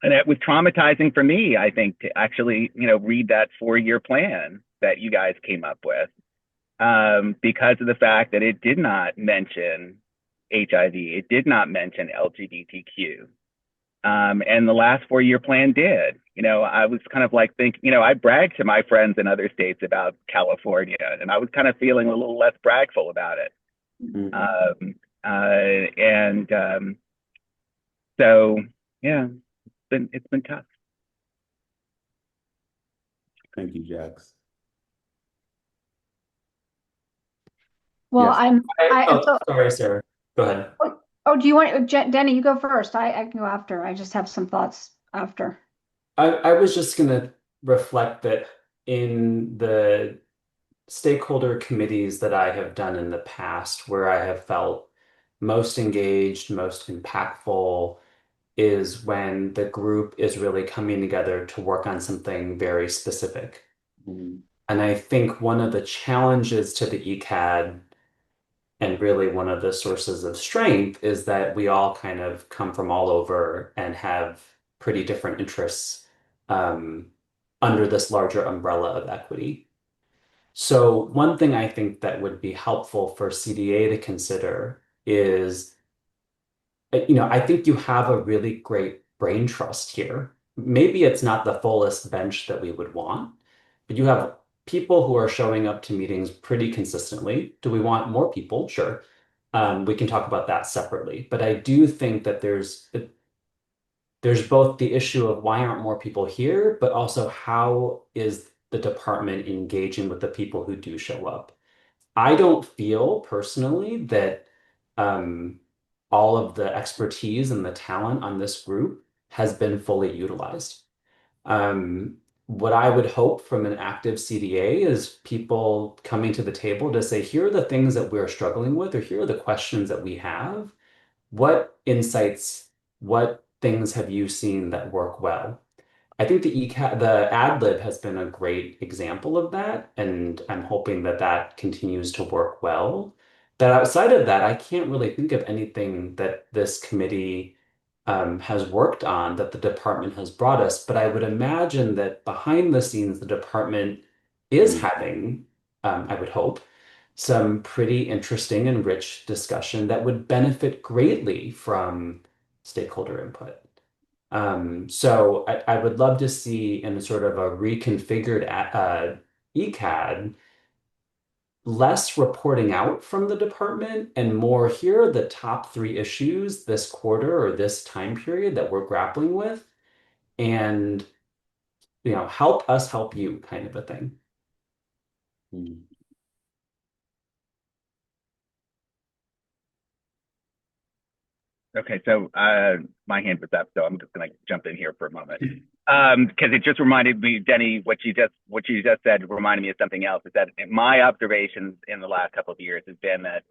it was traumatizing for me, I think, to actually, read that 4-year plan that you guys came up with, because of the fact that it did not mention HIV, it did not mention LGBTQ. And the last 4-year plan did. I was kind of like thinking, I bragged to my friends in other states about California, and I was kind of feeling a little less bragful about it. And so, yeah, it's been tough. Thank you, Jax. Well, Yes. Sorry, Sarah. Go ahead. Oh, do you want, Denny, you go first. I can go after. I just have some thoughts after. I was just going to reflect that in the stakeholder committees that I have done in the past, where I have felt most engaged, most impactful, is when the group is really coming together to work on something very specific. Mhm. And I think one of the challenges to the ECAD, and really one of the sources of strength, is that we all kind of come from all over and have pretty different interests um, under this larger umbrella of equity. So one thing I think that would be helpful for CDA to consider is, I think you have a really great brain trust here. Maybe it's not the fullest bench that we would want, but you have people who are showing up to meetings pretty consistently. Do we want more people? Sure. We can talk about that separately. But I do think that there's both the issue of why aren't more people here, but also how is the department engaging with the people who do show up? I don't feel personally that um, all of the expertise and the talent on this group has been fully utilized. Um, what I would hope from an active CDA is people coming to the table to say, here are the things that we're struggling with, or here are the questions that we have. What insights, what things have you seen that work well? I think the ad lib has been a great example of that, and I'm hoping that that continues to work well. But outside of that, I can't really think of anything that this committee has worked on that the department has brought us. But I would imagine that behind the scenes, the department is having, I would hope, some pretty interesting and rich discussion that would benefit greatly from stakeholder input. So I would love to see in sort of a reconfigured ECAD, less reporting out from the department and more, here are the top 3 issues this quarter or this time period that we're grappling with, and help us help you kind of a thing. Mhm. Okay, so my hand was up, so I'm just going to jump in here for a moment because it just reminded me, Denny, what you just said reminded me of something else. Is that my observations in the last couple of years has been that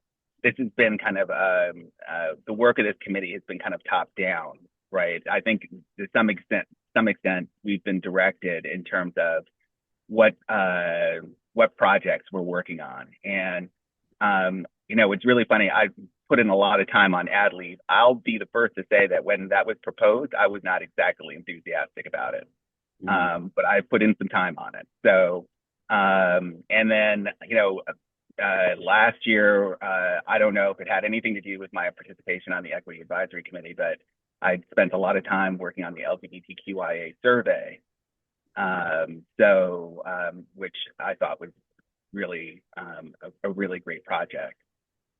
this has been kind of the work of this committee has been kind of top down, right? I think to some extent we've been directed in terms of what projects we're working on, and it's really funny. I put in a lot of time on ad leave. I'll be the first to say that when that was proposed, I was not exactly enthusiastic about it. But I put in some time on it. So, and then, last year, I don't know if it had anything to do with my participation on the Equity Advisory Committee, but I spent a lot of time working on the LGBTQIA survey. Which I thought was really a really great project.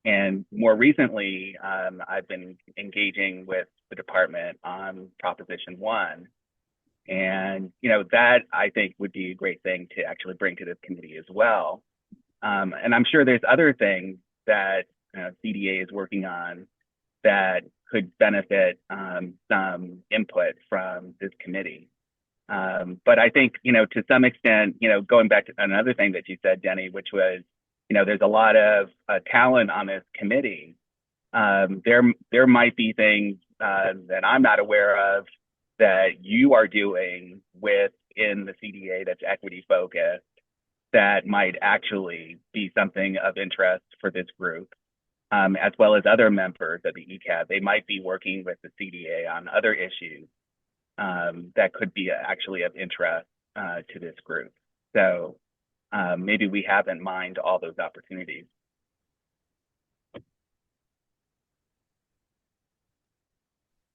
And more recently, I've been engaging with the department on Proposition 1. And, that I think would be a great thing to actually bring to this committee as well. And I'm sure there's other things that CDA is working on that could benefit some input from this committee. But I think, to some extent, going back to another thing that you said, Denny, which was, there's a lot of talent on this committee. There might be things that I'm not aware of that you are doing within the CDA that's equity focused that might actually be something of interest for this group, as well as other members of the ECAD. They might be working with the CDA on other issues that could be actually of interest to this group. So maybe we haven't mined all those opportunities.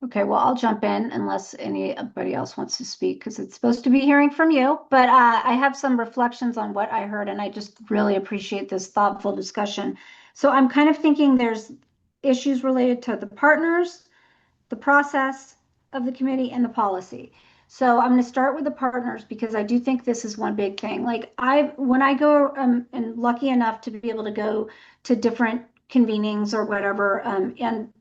Okay, well, I'll jump in unless anybody else wants to speak because it's supposed to be hearing from you. But I have some reflections on what I heard, and I just really appreciate this thoughtful discussion. So I'm kind of thinking there's issues related to the partners, the process of the committee, and the policy. So I'm going to start with the partners because I do think this is one big thing. Like when I go and lucky enough to be able to go to different convenings or whatever, and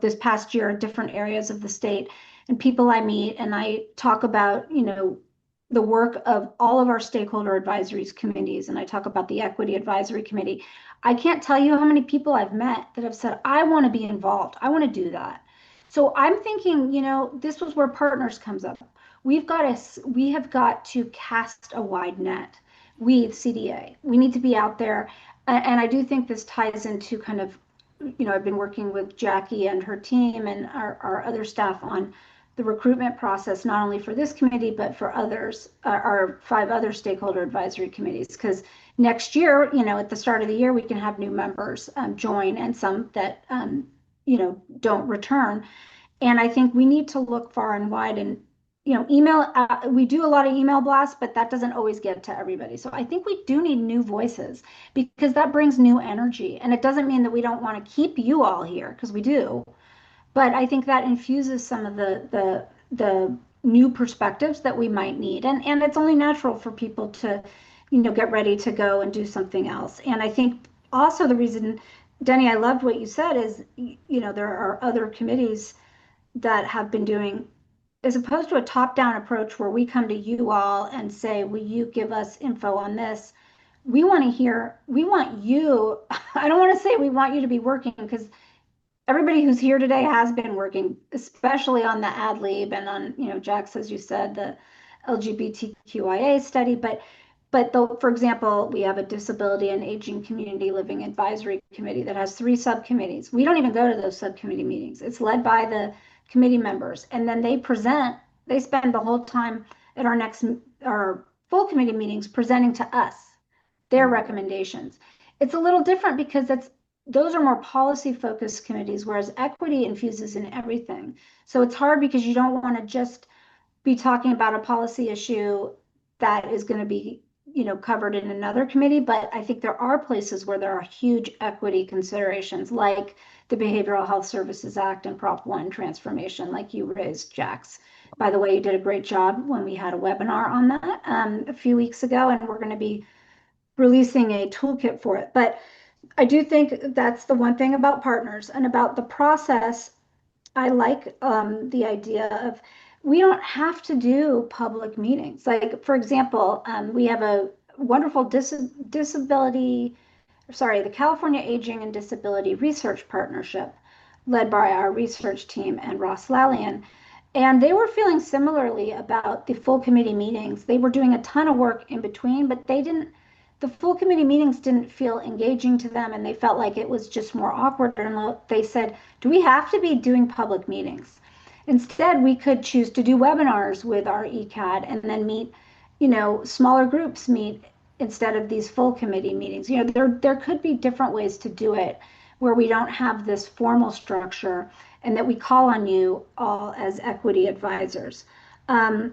this past year in different areas of the state, and people I meet and I talk about the work of all of our stakeholder advisories committees, and I talk about the equity advisory committee. I can't tell you how many people I've met that have said, I want to be involved. I want to do that. So I'm thinking, this was where partners comes up. We have got to cast a wide net. We, CDA, we need to be out there. And I do think this ties into kind of, I've been working with Jackie and her team and our other staff on the recruitment process, not only for this committee, but for others, our 5 other stakeholder advisory committees. Because next year, at the start of the year, we can have new members join and some that, don't return. And I think we need to look far and wide and, email, we do a lot of email blasts, but that doesn't always get to everybody. So I think we do need new voices because that brings new energy. And it doesn't mean that we don't want to keep you all here, because we do. But I think that infuses some of the new perspectives that we might need. And it's only natural for people to, get ready to go and do something else. And I think also the reason, Denny, I loved what you said is, there are other committees that have been doing, as opposed to a top-down approach where we come to you all and say, will you give us info on this? We want to hear, we want you, I don't want to say we want you to be working, because everybody who's here today has been working, especially on the ad lib and on, Jax, as you said, the LGBTQIA study. But though, for example, we have a disability and aging community living advisory committee that has 3 subcommittees. We don't even go to those subcommittee meetings. It's led by the committee members, and then they spend the whole time at our full committee meetings presenting to us their recommendations. It's a little different because those are more policy focused committees, whereas equity infuses in everything. So it's hard because you don't want to just be talking about a policy issue that is going to be, covered in another committee. But I think there are places where there are huge equity considerations, like the Behavioral Health Services Act and Prop 1 transformation, like you raised, Jax. By the way, you did a great job when we had a webinar on that a few weeks ago, and we're going to be releasing a toolkit for it. But I do think that's the one thing about partners. And about the process, I like the idea of, we don't have to do public meetings. Like, for example, we have a wonderful the California Aging and Disability Research Partnership, led by our research team and Ross Lallian. And they were feeling similarly about the full committee meetings. They were doing a ton of work in between, but the full committee meetings didn't feel engaging to them, and they felt like it was just more awkward. And they said, do we have to be doing public meetings? Instead, we could choose to do webinars with our EACAD and then meet, smaller groups meet instead of these full committee meetings. There could be different ways to do it where we don't have this formal structure and that we call on you all as equity advisors. I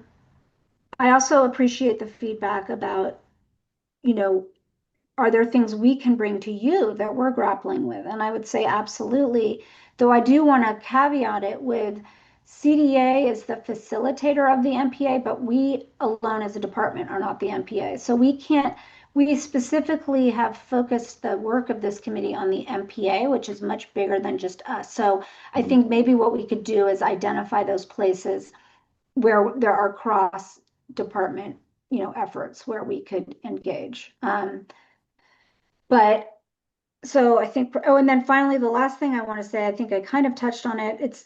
also appreciate the feedback about, are there things we can bring to you that we're grappling with? And I would say absolutely, though I do want to caveat it with CDA is the facilitator of the MPA, but we alone as a department are not the MPA. So we specifically have focused the work of this committee on the MPA, which is much bigger than just us. So I think maybe what we could do is identify those places where there are cross department efforts where we could engage. But so I think, and then finally, the last thing I want to say, I think I kind of touched on it.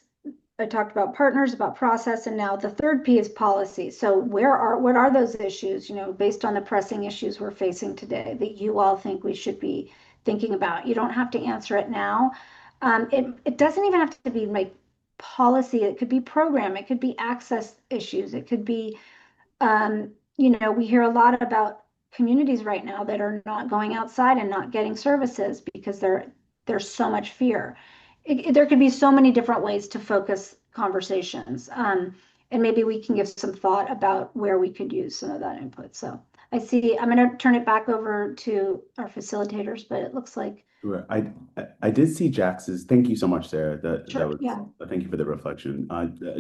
I talked about partners, about process, and now the third P is policy. So what are those issues, based on the pressing issues we're facing today that you all think we should be thinking about? You don't have to answer it now. It doesn't even have to be like policy. It could be program. It could be access issues. It could be, we hear a lot about communities right now that are not going outside and not getting services because there's so much fear. There could be so many different ways to focus conversations. And maybe we can give some thought about where we could use some of that input. So I see. I'm going to turn it back over to our facilitators, but it looks like, Sure. I did see Jax's. Thank you so much, Sarah. That sure, was yeah. thank you for the reflection.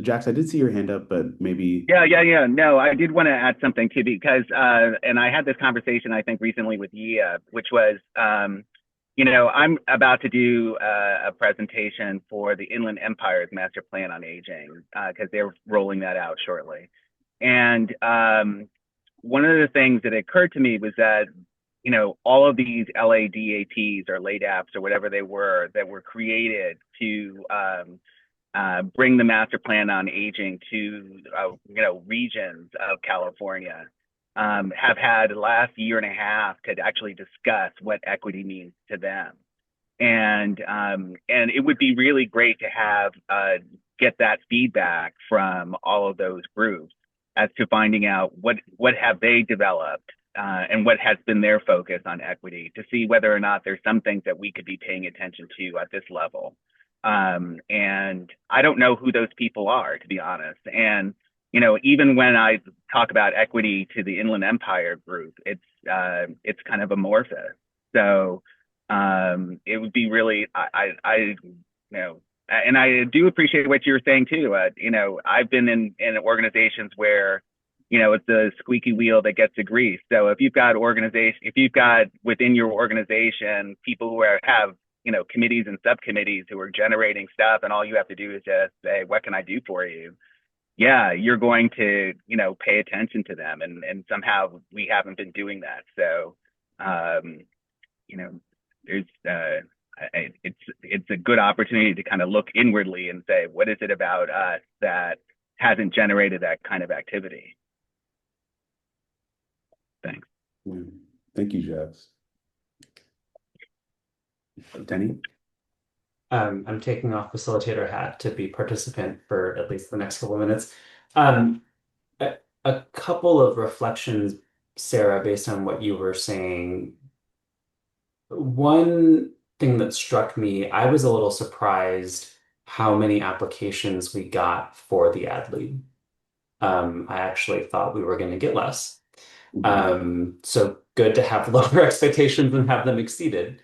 Jax, I did see your hand up, but maybe. Yeah. No, I did want to add something too, because, and I had this conversation, I think, recently with Yia, which was, I'm about to do a presentation for the Inland Empire's Master Plan on Aging, because they're rolling that out shortly. And one of the things that occurred to me was that, all of these LADAPs or LADAPs or whatever they were that were created to bring the master plan on aging to regions of California, have had the last year and a half to actually discuss what equity means to them, and it would be really great to have get that feedback from all of those groups as to finding out what have they developed, and what has been their focus on equity, to see whether or not there's some things that we could be paying attention to at this level. And I don't know who those people are, to be honest. And, even when I talk about equity to the Inland Empire group, it's kind of amorphous. So it would be really, and I do appreciate what you're saying too. I've been in organizations where, it's the squeaky wheel that gets the grease. So if you've got within your organization people who have committees and subcommittees who are generating stuff, and all you have to do is just say, what can I do for you? Yeah, you're going to, pay attention to them. And somehow we haven't been doing that. So, there's, it's a good opportunity to kind of look inwardly and say, what is it about us that hasn't generated that kind of activity? Thanks. Yeah. Thank you, Jax. Denny? I'm taking off facilitator hat to be participant for at least the next couple of minutes. A couple of reflections, Sarah, based on what you were saying. One thing that struck me, I was a little surprised how many applications we got for the ad lead. I actually thought we were going to get less. So good to have lower expectations and have them exceeded.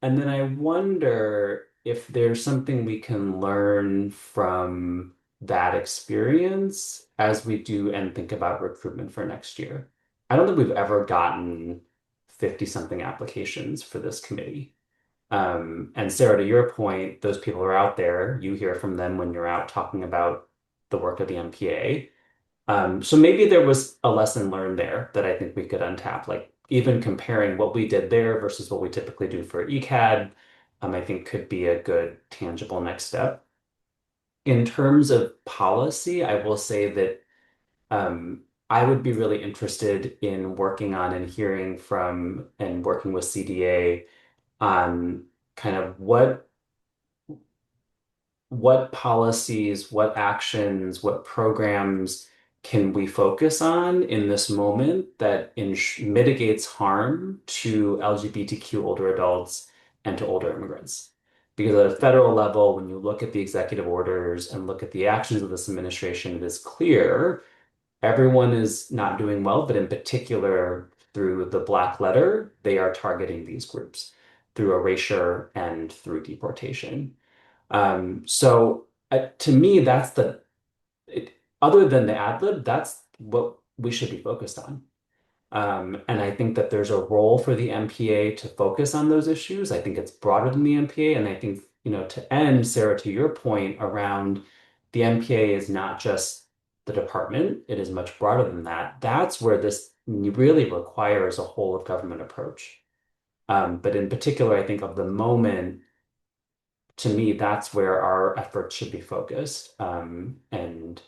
And then I wonder if there's something we can learn from that experience as we do and think about recruitment for next year. I don't think we've ever gotten 50 something applications for this committee. And Sarah, to your point, those people are out there. You hear from them when you're out talking about the work of the MPA. So maybe there was a lesson learned there that I think we could untap, like even comparing what we did there versus what we typically do for EACAD, I think could be a good tangible next step. In terms of policy, I will say that I would be really interested in working on and hearing from and working with CDA on kind of what policies, what actions, what programs can we focus on in this moment that mitigates harm to LGBTQ older adults and to older immigrants? Because at a federal level, when you look at the executive orders and look at the actions of this administration, it is clear everyone is not doing well, but in particular, through the Black letter, they are targeting these groups through erasure and through deportation. So to me, other than the ad lib, that's what we should be focused on. And I think that there's a role for the MPA to focus on those issues. I think it's broader than the MPA. And I think, to end, Sarah, to your point around the MPA is not just the department, it is much broader than that. That's where this really requires a whole of government approach. But in particular, I think of the moment, to me, that's where our efforts should be focused. And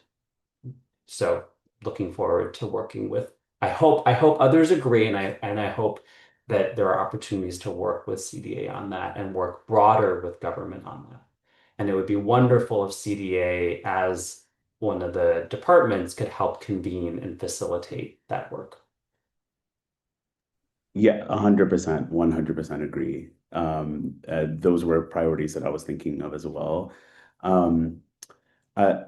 so looking forward to working with, I hope others agree, and I hope that there are opportunities to work with CDA on that and work broader with government on that. And it would be wonderful if CDA, as one of the departments, could help convene and facilitate that work. Yeah, 100%, 100% agree. Those were priorities that I was thinking of as well. Um, uh,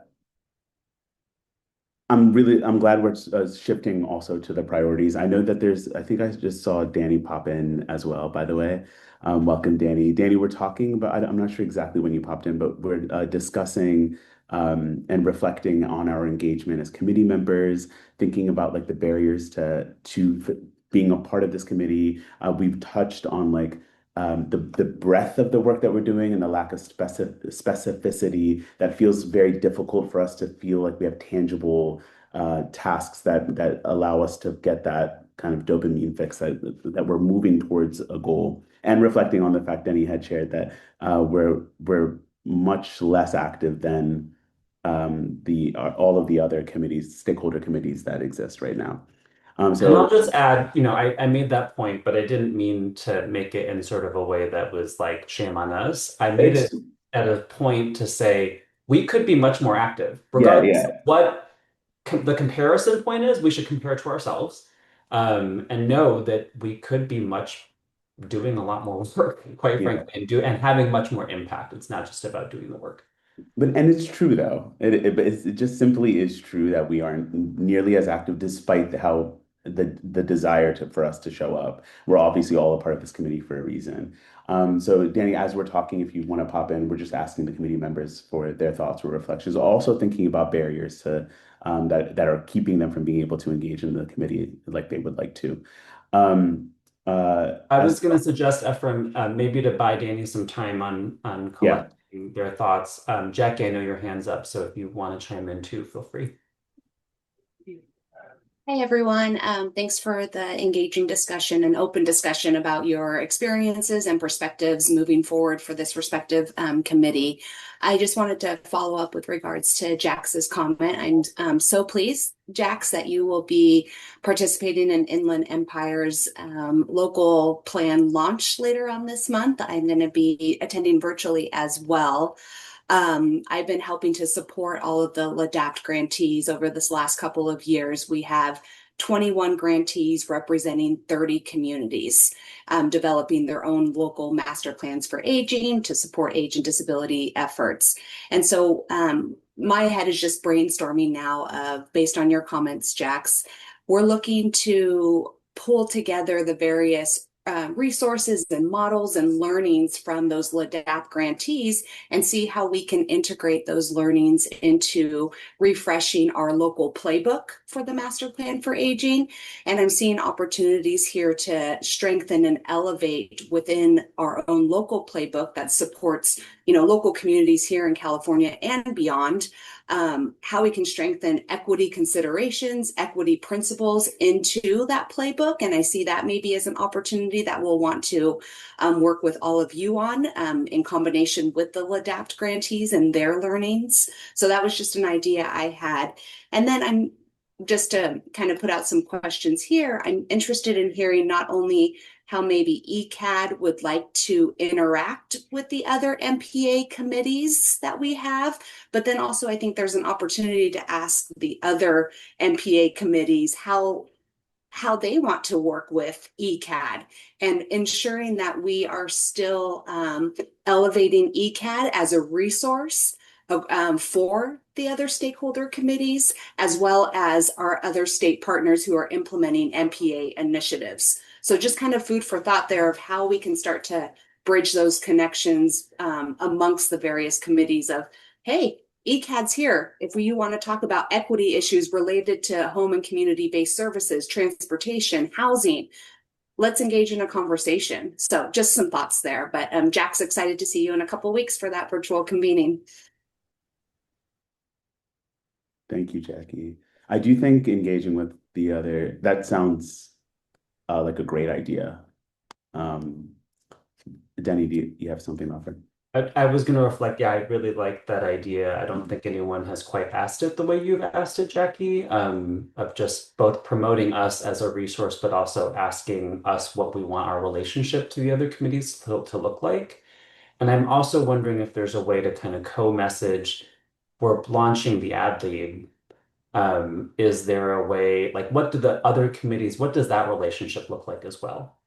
I'm glad we're shifting also to the priorities. I know that I think I just saw Danny pop in as well, by the way. Welcome, Danny. Danny, we're talking about, I'm not sure exactly when you popped in, but we're discussing and reflecting on our engagement as committee members, thinking about like the barriers to being a part of this committee. We've touched on like the breadth of the work that we're doing and the lack of specificity that feels very difficult for us to feel like we have tangible tasks that allow us to get that kind of dopamine fix that we're moving towards a goal. And reflecting on the fact Denny had shared that we're much less active than the all of the other committees, stakeholder committees that exist right now. And So I'll just add, I made that point, but I didn't mean to make it in sort of a way that was like shame on us. I made it's it at a point to say we could be much more active, yeah, regardless of yeah. what the comparison point is. We should compare to ourselves, and know that we could be doing a lot more work, quite Yeah. frankly, and having much more impact. It's not just about doing the work. And it's true though. It just simply is true that we aren't nearly as active despite the desire for us to show up. We're obviously all a part of this committee for a reason. So Danny, as we're talking, if you want to pop in, we're just asking the committee members for their thoughts or reflections. Also thinking about barriers that are keeping them from being able to engage in the committee like they would like to. Um, I as was going to suggest, Ephraim, maybe to buy Danny some time on yeah. collecting their thoughts. Jackie, I know your hand's up, so if you want to chime in too, feel free. Hey everyone, thanks for the engaging discussion and open discussion about your experiences and perspectives moving forward for this respective committee. I just wanted to follow up with regards to Jax's comment. I'm so pleased, Jax, that you will be participating in Inland Empire's local plan launch later on this month. I'm going to be attending virtually as well. I've been helping to support all of the LADAPT grantees over this last couple of years. We have 21 grantees representing 30 communities, developing their own local master plans for aging to support age and disability efforts. And so my head is just brainstorming now based on your comments, Jax, we're looking to pull together the various resources and models and learnings from those LADAPT grantees and see how we can integrate those learnings into refreshing our local playbook for the master plan for aging. And I'm seeing opportunities here to strengthen and elevate within our own local playbook that supports, local communities here in California and beyond. How we can strengthen equity considerations, equity principles into that playbook. And I see that maybe as an opportunity that we'll want to work with all of you on in combination with the LADAPT grantees and their learnings. So that was just an idea I had. And then I'm just to kind of put out some questions here, I'm interested in hearing not only how maybe EACAD would like to interact with the other MPA committees that we have, but then also I think there's an opportunity to ask the other MPA committees how they want to work with EACAD and ensuring that we are still elevating EACAD as a resource for the other stakeholder committees, as well as our other state partners who are implementing MPA initiatives. So just kind of food for thought there of how we can start to bridge those connections amongst the various committees of, hey, EACAD's here. If you want to talk about equity issues related to home and community-based services, transportation, housing, let's engage in a conversation. So just some thoughts there, but Jack's excited to see you in a couple of weeks for that virtual convening. Thank you, Jackie. I do think engaging with that sounds like a great idea. Denny, do you have something to offer? I was going to reflect, yeah, I really like that idea. I don't think anyone has quite asked it the way you've asked it, Jackie, of just both promoting us as a resource, but also asking us what we want our relationship to the other committees to look like. And I'm also wondering if there's a way to kind of co-message, we're launching the ad lead. Is there a way, like what does that relationship look like as well?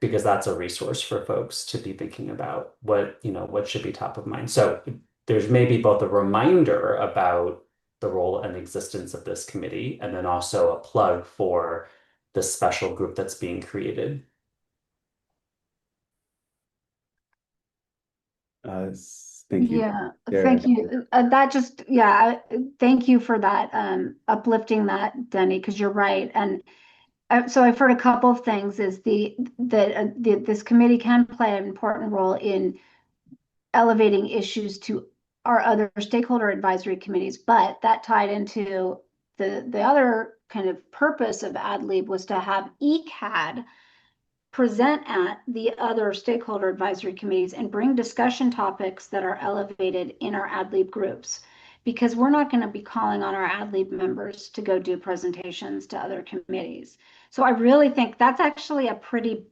Because that's a resource for folks to be thinking about what should be top of mind. So there's maybe both a reminder about the role and existence of this committee, and then also a plug for the special group that's being created. Thank you. Yeah, Sarah. thank you. Thank you for that, uplifting that, Denny, because you're right. And so I've heard a couple of things is this committee can play an important role in elevating issues to our other stakeholder advisory committees, but that tied into the other kind of purpose of AdLib was to have ECAD present at the other stakeholder advisory committees and bring discussion topics that are elevated in our AdLib groups. Because we're not going to be calling on our AdLib members to go do presentations to other committees. So I really think that's actually a pretty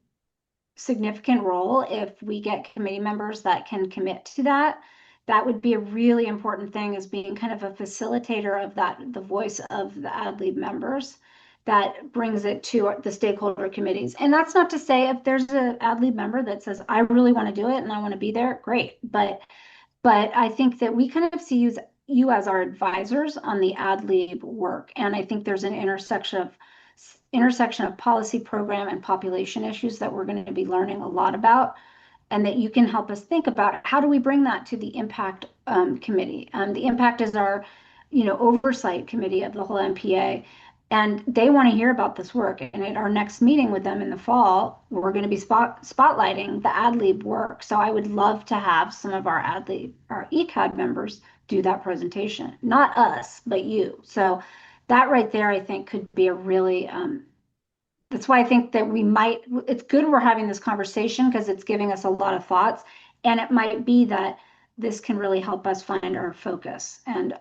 significant role if we get committee members that can commit to that. That would be a really important thing, as being kind of a facilitator of that, the voice of the AdLib members that brings it to the stakeholder committees. And that's not to say if there's an AdLib member that says, I really want to do it and I want to be there, great. But I think that we kind of see you as our advisors on the AdLib work. And I think there's an intersection of policy, program, and population issues that we're going to be learning a lot about, and that you can help us think about how do we bring that to the impact committee. The impact is our, oversight committee of the whole MPA, and they want to hear about this work. And at our next meeting with them in the fall, we're going to be spotlighting the AdLib work. So I would love to have some of our ECAD members do that presentation, not us, but you. So that right there, I think, could be a really, that's why I think that it's good we're having this conversation, because it's giving us a lot of thoughts. And it might be that this can really help us find our focus. And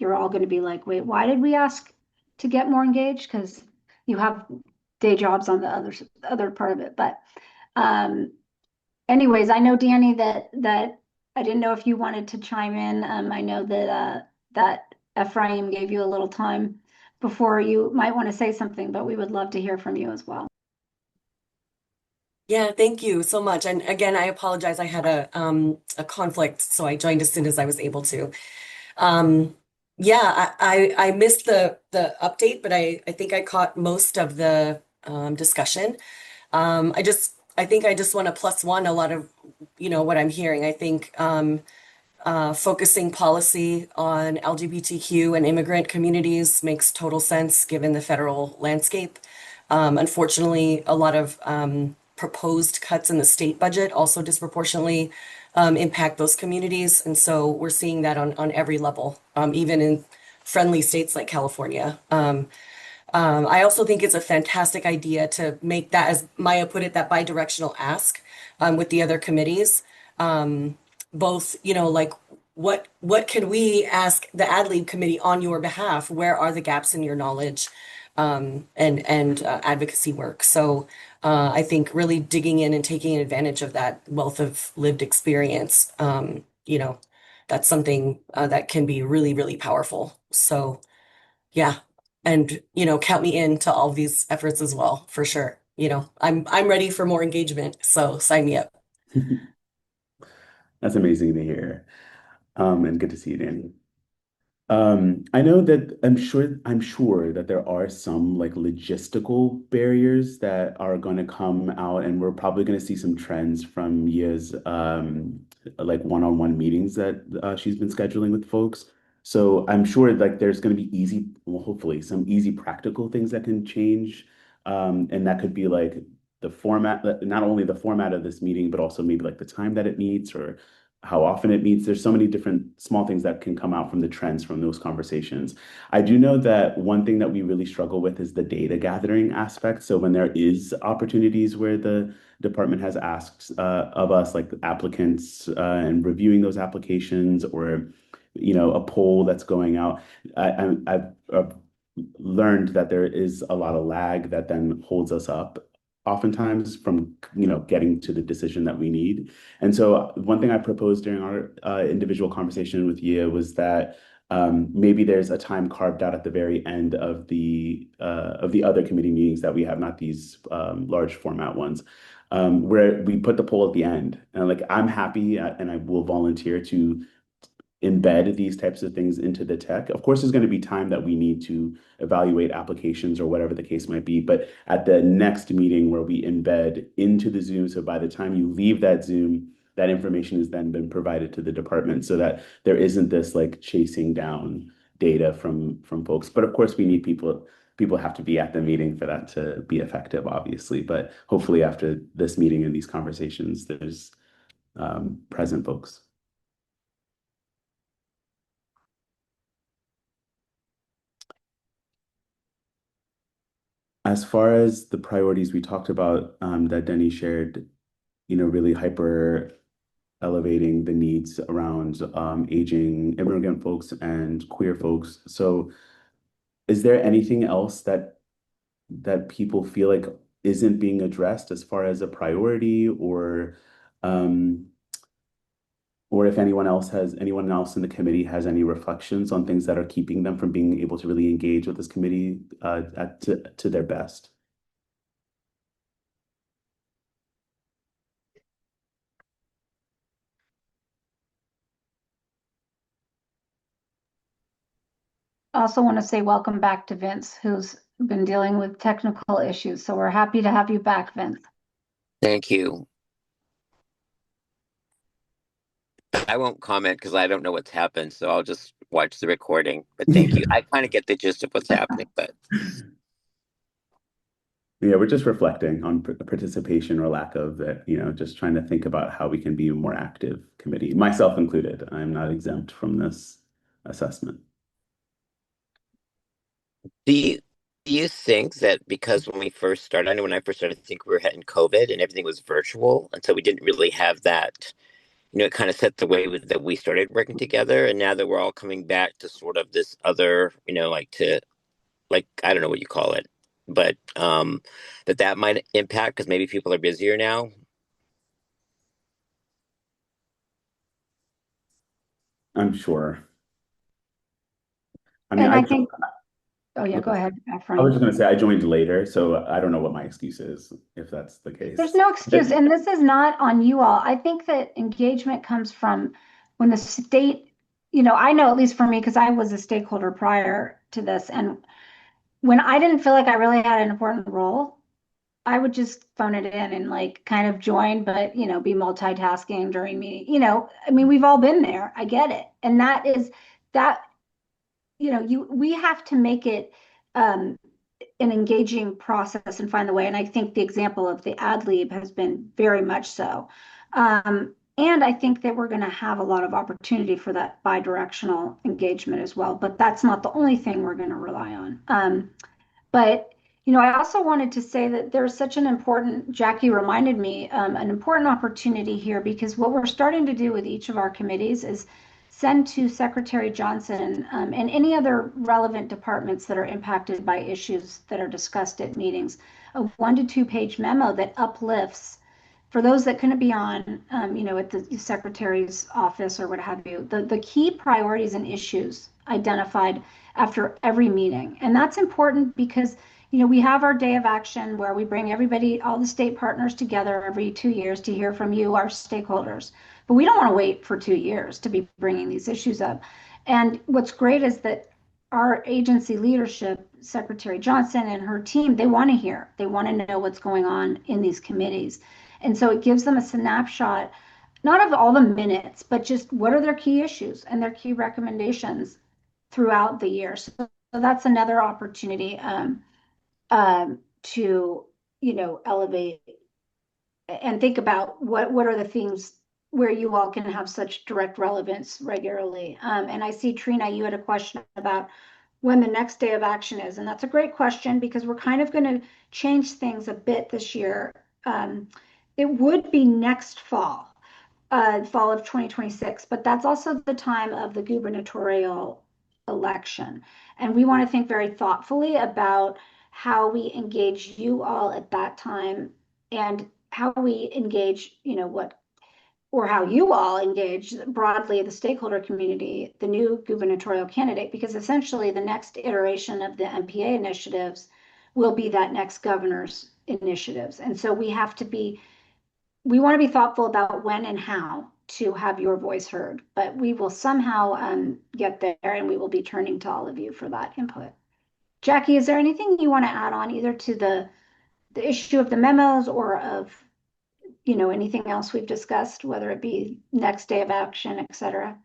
you're all going to be like, wait, why did we ask to get more engaged? Because you have day jobs on the other part of it. But anyways, I know, Danny, that I didn't know if you wanted to chime in. I know that Ephraim gave you a little time before. You might want to say something, but we would love to hear from you as well. Yeah, thank you so much. And again, I apologize. I had a conflict, so I joined as soon as I was able to. Yeah, I missed the update, but I think I caught most of the discussion. I think I just want to plus one a lot of what I'm hearing. I think focusing policy on LGBTQ and immigrant communities makes total sense given the federal landscape. Unfortunately, a lot of proposed cuts in the state budget also disproportionately impact those communities. And so we're seeing that on every level, even in friendly states like California. I also think it's a fantastic idea to make that, as Maya put it, that bi-directional ask with the other committees. Both, like what can we ask the AdLib committee on your behalf? Where are the gaps in your knowledge and advocacy work? So I think really digging in and taking advantage of that wealth of lived experience, that's something that can be really, really powerful. So yeah. And, count me in to all of these efforts as well, for sure. I'm ready for more engagement. So sign me up. That's amazing to hear. And good to see you, Danny. I know that I'm sure that there are some like logistical barriers that are going to come out, and we're probably going to see some trends from Yia's like one-on-one meetings that she's been scheduling with folks. So I'm sure like there's going to be hopefully some easy practical things that can change, and that could be like the format, not only the format of this meeting, but also maybe like the time that it meets or how often it meets. There's so many different small things that can come out from the trends from those conversations. I do know that one thing that we really struggle with is the data gathering aspect. So when there is opportunities where the department has asked of us, like applicants and reviewing those applications, or a poll that's going out, I've learned that there is a lot of lag that then holds us up oftentimes from getting to the decision that we need. And so one thing I proposed during our individual conversation with Yia was that maybe there's a time carved out at the very end of the other committee meetings that we have, not these large format ones, where we put the poll at the end. And like I'm happy and I will volunteer to embed these types of things into the tech. Of course, there's going to be time that we need to evaluate applications or whatever the case might be. But at the next meeting where we embed into the Zoom, so by the time you leave that Zoom, that information has then been provided to the department so that there isn't this like chasing down data from folks. But of course, we need people have to be at the meeting for that to be effective, obviously. But hopefully after this meeting and these conversations, there's present folks. As far as the priorities we talked about that Denny shared, really hyper elevating the needs around aging immigrant folks and queer folks. So is there anything else that people feel like isn't being addressed as far as a priority, um, or if anyone else in the committee has any reflections on things that are keeping them from being able to really engage with this committee to their best? I also want to say welcome back to Vince, who's been dealing with technical issues. So we're happy to have you back, Vince. Thank you. I won't comment because I don't know what's happened, so I'll just watch the recording. But thank you. I kind of get the gist of what's happening, but Yeah, we're just reflecting on participation or lack of that, just trying to think about how we can be a more active committee, myself included. I'm not exempt from this assessment. do you think that because when we first started, I know when I first started, I think we were hitting COVID and everything was virtual, and so we didn't really have that, it kind of set the way that we started working together, and now that we're all coming back to sort of this other, like I don't know what you call it, but that might impact because maybe people are busier now. I'm sure. I mean, And I think, oh yeah, go ahead, I was Efrain. just going to say I joined later, so I don't know what my excuse is if that's the case. There's no excuse, and this is not on you all. I think that engagement comes from when the state, I know at least for me, because I was a stakeholder prior to this, and when I didn't feel like I really had an important role, I would just phone it in and like kind of join, but be multitasking during meeting. I mean, we've all been there. I get it. And that is that, we have to make it an engaging process and find the way. And I think the example of the ad lib has been very much so. And I think that we're going to have a lot of opportunity for that bi-directional engagement as well. But that's not the only thing we're going to rely on. But I also wanted to say that there's such an important, Jackie reminded me, an important opportunity here, because what we're starting to do with each of our committees is send to Secretary Johnson and any other relevant departments that are impacted by issues that are discussed at meetings, a 1 to 2 page memo that uplifts, for those that couldn't be on, at the secretary's office or what have you, the key priorities and issues identified after every meeting. And that's important because, we have our day of action where we bring everybody, all the state partners together every 2 years to hear from you, our stakeholders. But we don't want to wait for 2 years to be bringing these issues up. And what's great is that our agency leadership, Secretary Johnson and her team, they want to hear, they want to know what's going on in these committees. And so it gives them a snapshot, not of all the minutes, but just what are their key issues and their key recommendations throughout the year. So that's another opportunity to, elevate and think about what are the themes where you all can have such direct relevance regularly. And I see, Trina, you had a question about when the next day of action is. And that's a great question because we're kind of going to change things a bit this year. It would be next fall, fall of 2026, but that's also the time of the gubernatorial election. And we want to think very thoughtfully about how we engage you all at that time and how we engage, how you all engage broadly the stakeholder community, the new gubernatorial candidate, because essentially the next iteration of the MPA initiatives will be that next governor's initiatives. And so we want to be thoughtful about when and how to have your voice heard. But we will somehow get there, and we will be turning to all of you for that input. Jackie, is there anything you want to add on either to the issue of the memos or of, you know, anything else we've discussed, whether it be next day of action, et cetera?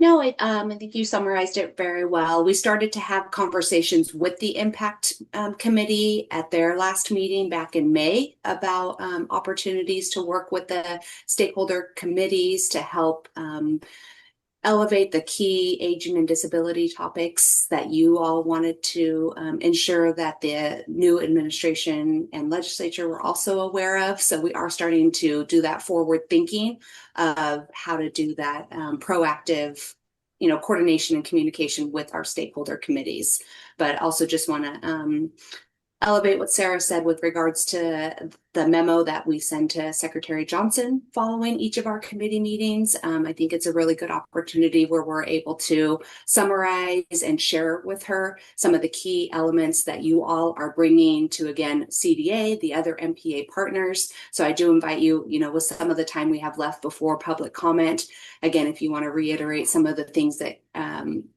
No, I think you summarized it very well. We started to have conversations with the Impact Committee at their last meeting back in May about opportunities to work with the stakeholder committees to help elevate the key aging and disability topics that you all wanted to ensure that the new administration and legislature were also aware of. So we are starting to do that forward thinking of how to do that proactive, you know, coordination and communication with our stakeholder committees. But also just want to elevate what Sarah said with regards to the memo that we send to Secretary Johnson following each of our committee meetings. I think it's a really good opportunity where we're able to summarize and share with her some of the key elements that you all are bringing to, again, CDA, the other MPA partners. So I do invite you, you know, with some of the time we have left before public comment, again, if you want to reiterate some of the things that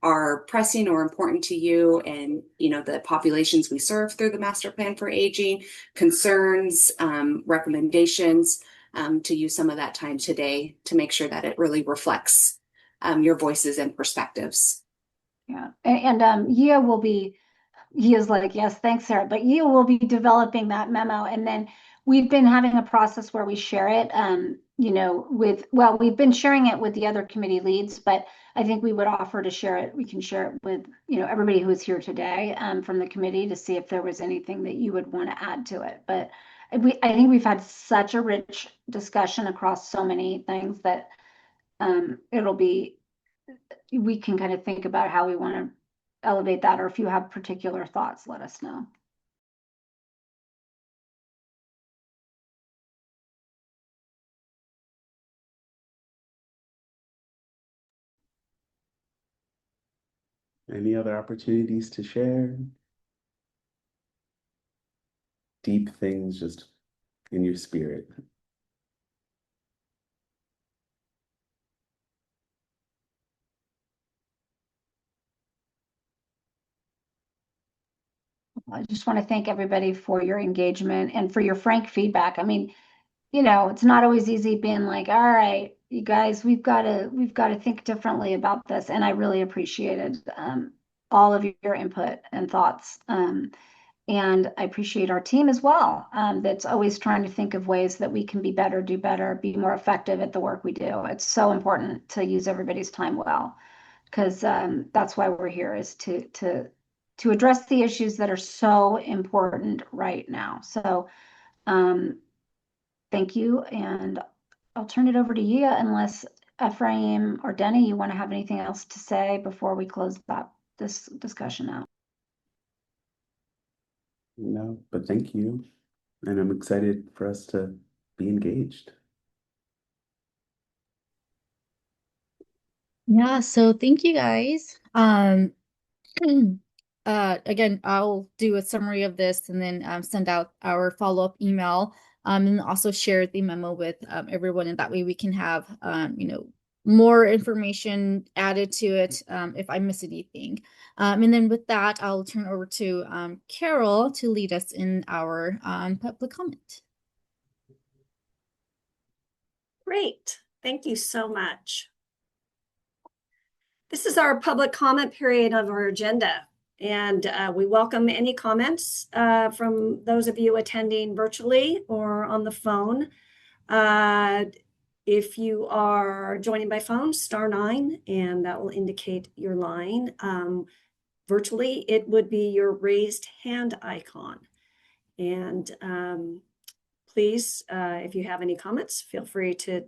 are pressing or important to you and, you know, the populations we serve through the master plan for aging, concerns, recommendations, to use some of that time today to make sure that it really reflects your voices and perspectives. Yeah, and Yia will be, Yia's like, yes, thanks, Sarah, but Yia will be developing that memo, and then we've been having a process where we share it, you know, with, well, we've been sharing it with the other committee leads, but I think we would offer to share it. We can share it with, you know, everybody who's here today from the committee to see if there was anything that you would want to add to it. But I think we've had such a rich discussion across so many things that it'll be, we can kind of think about how we want to elevate that, or if you have particular thoughts, let us know. Any other opportunities to share? Deep things just in your spirit. I just want to thank everybody for your engagement and for your frank feedback. I mean, you know, it's not always easy being like, all right, you guys, we've got to think differently about this. And I really appreciated all of your input and thoughts. And I appreciate our team as well, that's always trying to think of ways that we can be better, do better, be more effective at the work we do. It's so important to use everybody's time well, because that's why we're here, is to address the issues that are so important right now. So thank you, and I'll turn it over to you unless Ephraim or Denny, you want to have anything else to say before we close this discussion out. No, but thank you. And I'm excited for us to be engaged. Yeah, so thank you guys. Again, I'll do a summary of this and then send out our follow-up email, and also share the memo with everyone, and that way we can have you know, more information added to it if I miss anything. And then with that, I'll turn over to Carol to lead us in our public comment. Great. Thank you so much. This is our public comment period of our agenda, and we welcome any comments from those of you attending virtually or on the phone. If you are joining by phone, *9, and that will indicate your line. Virtually, it would be your raised hand icon. And please, if you have any comments, feel free to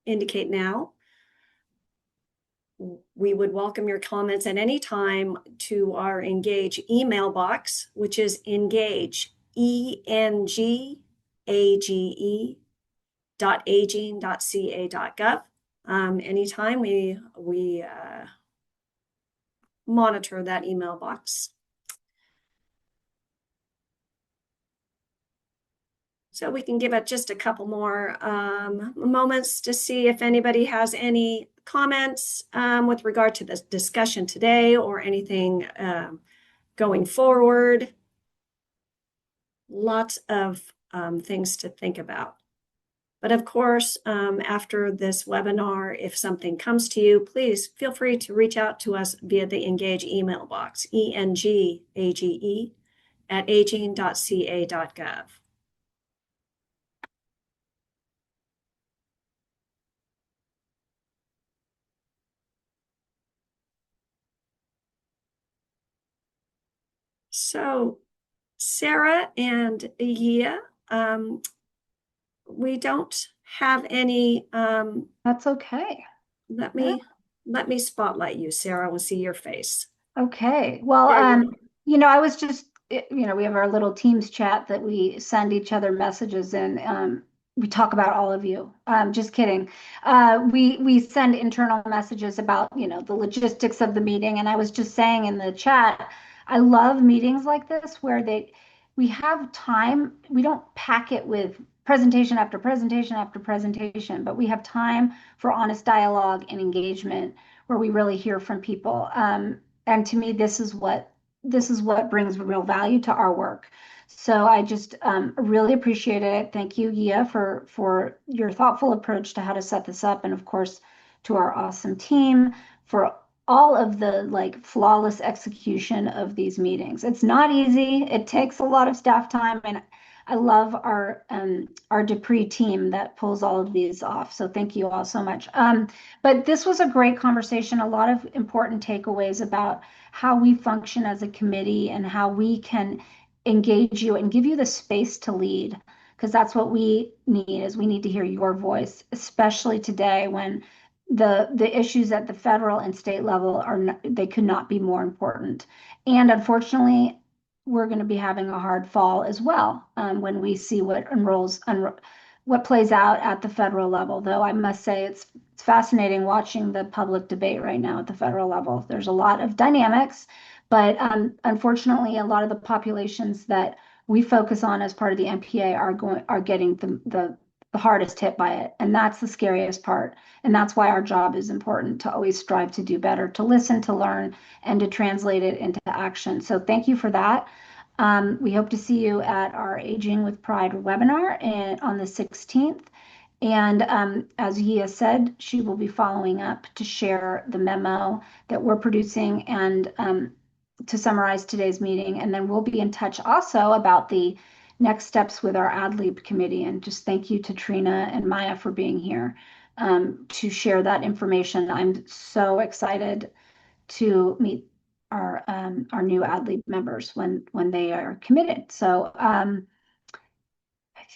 indicate now. We would welcome your comments at any time to our Engage email box, which is engage, ENGAGE .aging.ca.gov. Anytime we monitor that email box. So we can give it just a couple more moments to see if anybody has any comments with regard to this discussion today or anything going forward. Lots of things to think about. But of course, after this webinar, if something comes to you, please feel free to reach out to us via the Engage email box, engage@aging.ca.gov. So, Sarah and Yia, we don't have any. That's okay. Let me spotlight you, Sarah. We'll see your face. Okay. Well, I was just, we have our little Teams chat that we send each other messages in. We talk about all of you. Just kidding. We send internal messages about, the logistics of the meeting. And I was just saying in the chat, I love meetings like this where we have time. We don't pack it with presentation after presentation after presentation, but we have time for honest dialogue and engagement where we really hear from people. And to me, this is what brings real value to our work. So I just really appreciate it. Thank you, Yia, for your thoughtful approach to how to set this up, and of course to our awesome team for all of the flawless execution of these meetings. It's not easy. It takes a lot of staff time, and I love our Dupree team that pulls all of these off. So thank you all so much. But this was a great conversation, a lot of important takeaways about how we function as a committee and how we can engage you and give you the space to lead, because that's what we need. Is we need to hear your voice, especially today when the issues at the federal and state level they could not be more important. And unfortunately, we're going to be having a hard fall as well when we see what what plays out at the federal level. Though I must say it's fascinating watching the public debate right now at the federal level. There's a lot of dynamics, but unfortunately, a lot of the populations that we focus on as part of the MPA are getting the hardest hit by it, and that's the scariest part. And that's why our job is important, to always strive to do better, to listen, to learn, and to translate it into action. So thank you for that. We hope to see you at our Aging with Pride webinar on the 16th. And as Yia said, she will be following up to share the memo that we're producing and to summarize today's meeting. And then we'll be in touch also about the next steps with our AdLib committee. And just thank you to Trina and Maya for being here to share that information. I'm so excited to meet our new AdLib members when they are committed. So I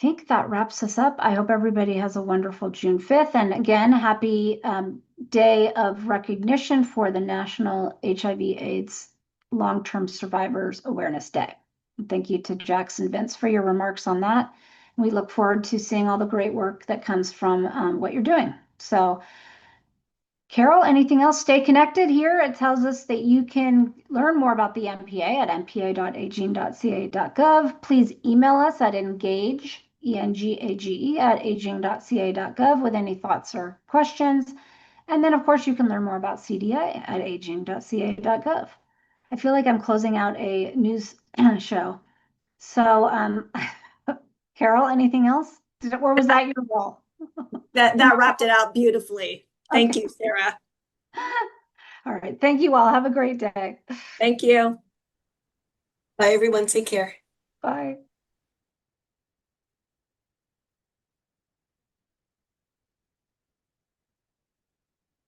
think that wraps us up. I hope everybody has a wonderful June 5th. And again, happy day of recognition for the National HIV/AIDS Long-Term Survivors Awareness Day. And thank you to Jackson Vince for your remarks on that. We look forward to seeing all the great work that comes from what you're doing. So Carol, anything else? Stay connected here. It tells us that you can learn more about the MPA at mpa.aging.ca.gov. Please email us at engage, E-N-G-A-G-E, at aging.ca.gov with any thoughts or questions. And then, of course, you can learn more about CDA at aging.ca.gov. I feel like I'm closing out a news show. So, Carol, anything else? Or was that your role? That wrapped it out beautifully. Thank you, Sarah. All right. Thank you all. Have a great day. Thank you. Bye, everyone. Take care. Bye.